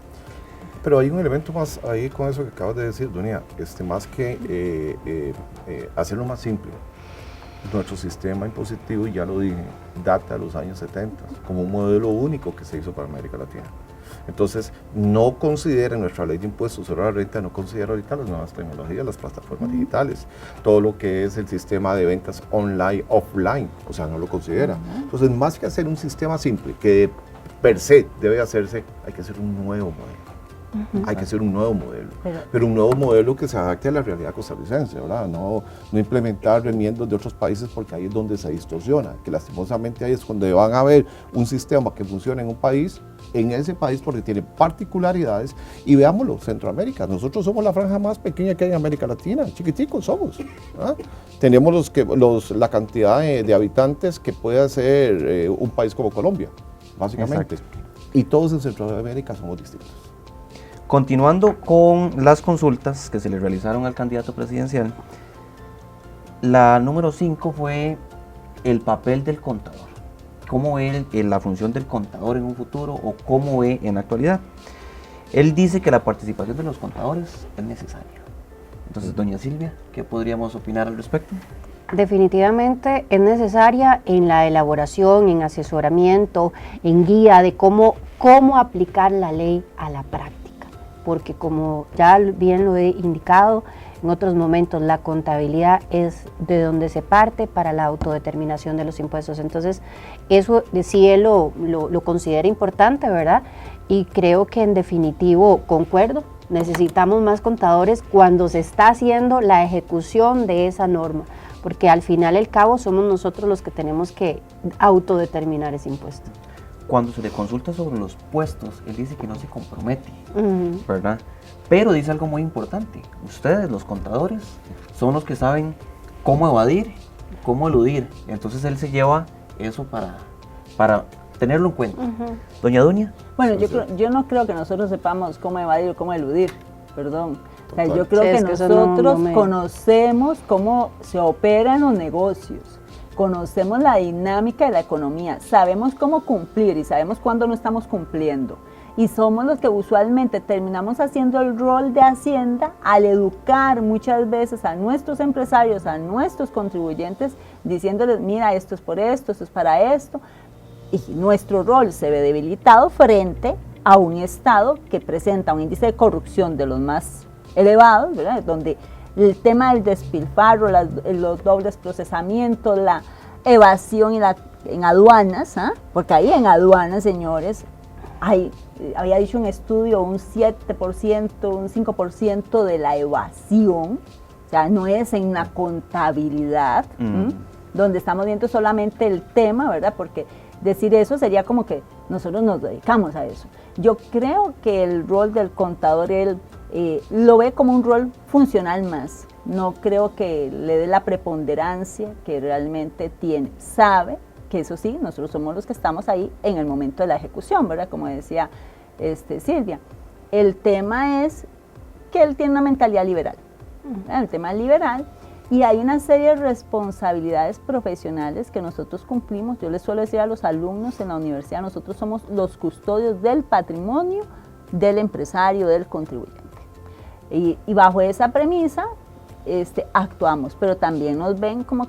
Pero hay un elemento más ahí con eso que acabas de decir, Dunia, más que hacerlo más simple. Nuestro sistema impositivo, ya lo dije, data de los años 70, como un modelo único que se hizo para América Latina. Entonces, no considera nuestra ley de impuestos sobre la renta, no considera ahorita las nuevas tecnologías, las plataformas digitales, todo lo que es el sistema de ventas online, offline, o sea, no lo considera. Entonces, más que hacer un sistema simple, que per se debe hacerse, hay que hacer un nuevo modelo. Hay que hacer un nuevo modelo, pero un nuevo modelo que se adapte a la realidad costarricense, ¿verdad? No implementar remiendos de otros países, porque ahí es donde se distorsiona, que lastimosamente ahí es donde van a ver un sistema que funciona en un país, en ese país, porque tiene particularidades. Y veámoslo, Centroamérica, nosotros somos la franja más pequeña que hay en América Latina, chiquiticos somos, ¿verdad? Tenemos la cantidad de habitantes que puede ser un país como Colombia, básicamente. Exacto. Y todos en Centroamérica somos distintos. Continuando con las consultas que se le realizaron al candidato presidencial, la número 5 fue el papel del contador. ¿Cómo ve la función del contador en un futuro o cómo ve en la actualidad? Él dice que la participación de los contadores es necesaria. Entonces, doña Silvia, ¿qué podríamos opinar al respecto? Definitivamente es necesaria en la elaboración, en asesoramiento, en guía de cómo aplicar la ley a la práctica. Porque como ya bien lo he indicado en otros momentos, la contabilidad es de donde se parte para la autodeterminación de los impuestos. Entonces, eso sí él lo considera importante, ¿verdad? Y creo que en definitivo, concuerdo, necesitamos más contadores cuando se está haciendo la ejecución de esa norma, porque al final y al cabo somos nosotros los que tenemos que autodeterminar ese impuesto. Cuando se le consulta sobre los puestos, él dice que no se compromete, ¿verdad? Pero dice algo muy importante. Ustedes, los contadores, son los que saben cómo evadir, cómo eludir. Entonces él se lleva eso para tenerlo en cuenta. Doña Dunia. Bueno, yo no creo que nosotros sepamos cómo evadir o cómo eludir, perdón. O sea, yo creo que nosotros conocemos cómo se operan los negocios. Conocemos la dinámica de la economía, sabemos cómo cumplir y sabemos cuándo no estamos cumpliendo. Y somos los que usualmente terminamos haciendo el rol de Hacienda al educar muchas veces a nuestros empresarios, a nuestros contribuyentes, diciéndoles, mira, esto es por esto es para esto. y nuestro rol se ve debilitado frente a un Estado que presenta un índice de corrupción de los más elevados, ¿verdad? Donde el tema del despilfarro, los dobles procesamientos, la evasión en aduanas, ¿ah? Porque ahí en aduanas, señores, había dicho un estudio, un 7%, un 5% de la evasión, o sea, no es en la contabilidad, donde estamos viendo solamente el tema, ¿verdad? Porque decir eso sería como que nosotros nos dedicamos a eso. Yo creo que el rol del contador, él lo ve como un rol funcional más. No creo que le dé la preponderancia que realmente tiene. Sabe que eso sí, nosotros somos los que estamos ahí en el momento de la ejecución, ¿verdad? Como decía Silvia. El tema es que él tiene una mentalidad liberal. El tema es liberal. Y hay una serie de responsabilidades profesionales que nosotros cumplimos. Yo les suelo decir a los alumnos en la universidad, nosotros somos los custodios del patrimonio del empresario, del contribuyente. Y bajo esa premisa actuamos, pero también nos ven como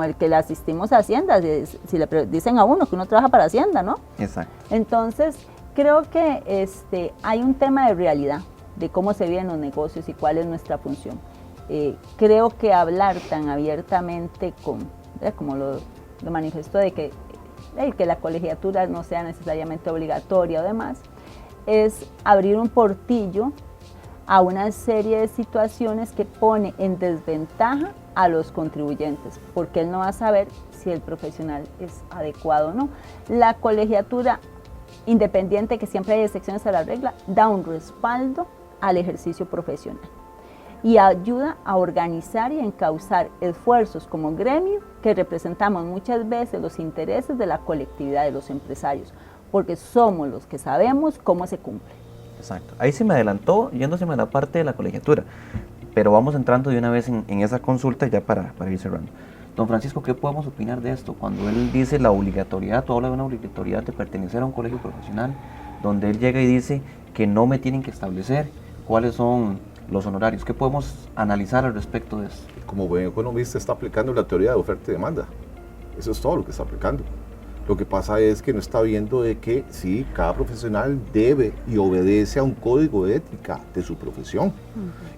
el que le asistimos a Hacienda, si le dicen a uno que uno trabaja para Hacienda, ¿no? Exacto. Entonces, creo que hay un tema de realidad, de cómo se viven los negocios y cuál es nuestra función. Creo que hablar tan abiertamente como lo manifestó de que la colegiatura no sea necesariamente obligatoria o demás, es abrir un portillo a una serie de situaciones que pone en desventaja a los contribuyentes, porque él no va a saber si el profesional es adecuado o no. La colegiatura independiente, que siempre hay excepciones a la regla, da un respaldo al ejercicio profesional y ayuda a organizar y encauzar esfuerzos como gremio que representamos muchas veces los intereses de la colectividad de los empresarios, porque somos los que sabemos cómo se cumple. Exacto. Ahí se me adelantó yéndose a la parte de la colegiatura, pero vamos entrando de una vez en esa consulta ya para ir cerrando. Don Francisco, ¿qué podemos opinar de esto? Cuando él dice la obligatoriedad, todo habla de una obligatoriedad de pertenecer a un colegio profesional, donde él llega y dice que no me tienen que establecer cuáles son los honorarios. ¿Qué podemos analizar al respecto de eso? Como buen economista está aplicando la teoría de oferta y demanda. Eso es todo lo que está aplicando. Lo que pasa es que no está viendo de que sí, cada profesional debe y obedece a un código de ética de su profesión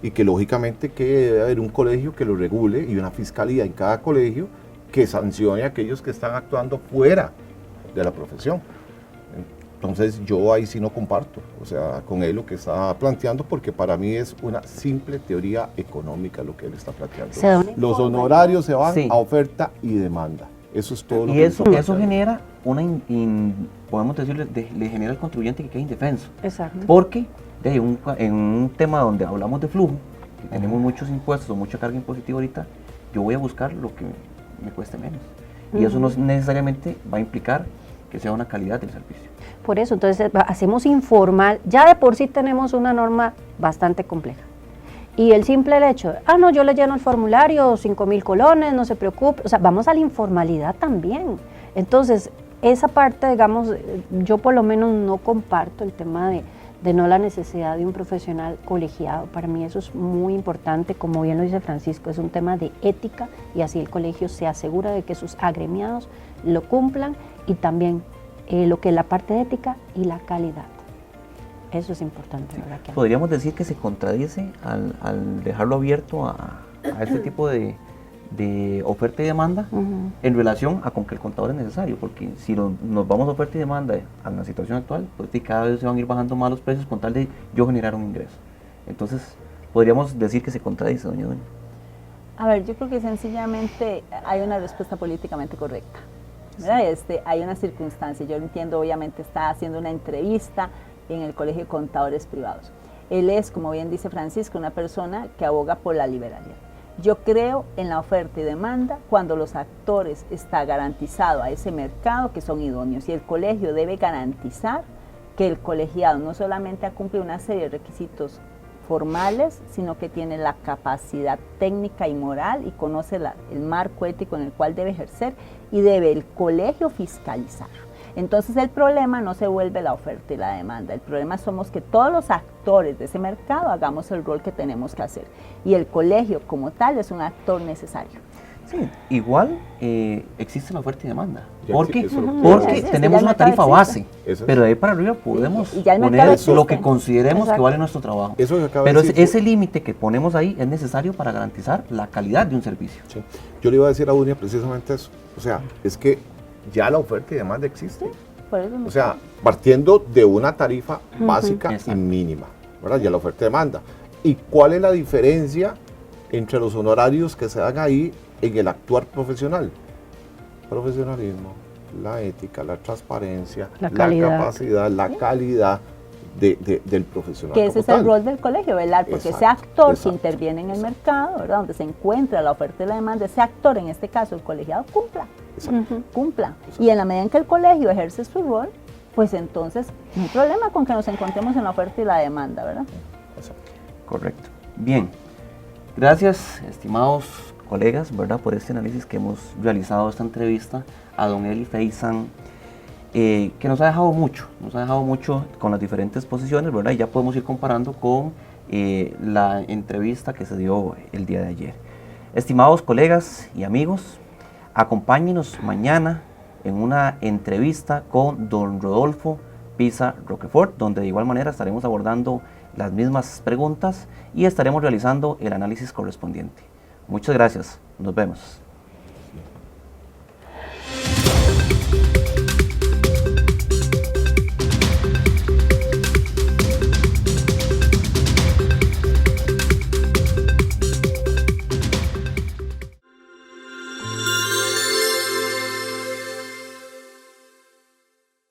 y que lógicamente que debe haber un colegio que lo regule y una fiscalía en cada colegio que sancione a aquellos que están actuando fuera de la profesión. Entonces yo ahí sí no comparto, o sea, con él lo que está planteando, porque para mí es una simple teoría económica lo que él está planteando. Los honorarios se van a oferta y demanda. Eso es todo lo que eso genera podemos decirle, le genera al contribuyente que quede indefenso. Exacto. Porque en un tema donde hablamos de flujo, que tenemos muchos impuestos o mucha carga impositiva ahorita, yo voy a buscar lo que me cueste menos. Y eso no necesariamente va a implicar que sea una calidad del servicio. Por eso, entonces hacemos informal, ya de por sí tenemos una norma bastante compleja. Y el simple hecho, no, yo le lleno el formulario, 5,000 colones, no se preocupe, o sea, vamos a la informalidad también. Entonces, esa parte, digamos, yo por lo menos no comparto el tema de no la necesidad de un profesional colegiado. Para mí eso es muy importante, como bien lo dice Francisco, es un tema de ética y así el colegio se asegura de que sus agremiados lo cumplan y también lo que es la parte de ética y la calidad. Eso es importante, ¿verdad? Podríamos decir que se contradice al dejarlo abierto a este tipo de oferta y demanda en relación a con que el contador es necesario, porque si nos vamos a oferta y demanda a la situación actual, pues cada vez se van a ir bajando más los precios con tal de yo generar un ingreso. Entonces, podríamos decir que se contradice, doña Dueña. A ver, yo creo que sencillamente hay una respuesta políticamente correcta, ¿verdad? Hay una circunstancia, yo entiendo, obviamente está haciendo una entrevista en el Colegio de Contadores Privados. Él es, como bien dice Francisco, una persona que aboga por la liberalidad. Yo creo en la oferta y demanda cuando los actores está garantizado a ese mercado que son idóneos, y el colegio debe garantizar que el colegiado no solamente ha cumplido una serie de requisitos formales, sino que tiene la capacidad técnica y moral y conoce el marco ético en el cual debe ejercer, y debe el colegio fiscalizar. Entonces el problema no se vuelve la oferta y la demanda, el problema somos que todos los actores de ese mercado hagamos el rol que tenemos que hacer, y el colegio como tal es un actor necesario. Sí, igual existe la oferta y demanda. Ya ¿Por qué? existe, eso lo Porque existe, tenemos ya el una mercado tarifa base, existe. Eso es. pero de ahí para arriba podemos Y ya el mercado poner existe. lo que consideremos que Exacto. vale nuestro trabajo. Eso que acaba de Pero decir, ese límite que ponemos ahí es necesario para garantizar la calidad de un servicio. sí. Yo le iba a decir a Dunia precisamente eso. O sea, es que ya la oferta y demanda existe. Por eso O sea, partiendo de una tarifa básica y Exacto. mínima, ¿verdad? Ya la oferta y demanda. ¿Y cuál es la diferencia entre los honorarios que se dan ahí en el actuar profesional? Profesionalismo, la ética, la transparencia, La la calidad. capacidad, la calidad del profesional. que ese como es el tal. rol del colegio, velar, porque ese Exacto, actor que exacto. interviene en el mercado, ¿verdad? Donde se encuentra la oferta y la demanda, ese actor, en este caso el colegiado, Exacto. cumpla. Y en la medida en que el colegio ejerce su rol, pues entonces no hay problema con que nos encontremos en la oferta y la demanda, ¿verdad? Correcto. Bien, gracias estimados colegas, ¿verdad? Por este análisis que hemos realizado esta entrevista a don Eli Faisán, que nos ha dejado mucho con las diferentes posiciones, ¿verdad? Y ya podemos ir comparando con la entrevista que se dio el día de ayer. Estimados colegas y amigos, acompáñenos mañana en una entrevista con don Rodolfo Pisa Roquefort, donde de igual manera estaremos abordando las mismas preguntas y estaremos realizando el análisis correspondiente. Muchas gracias, nos vemos.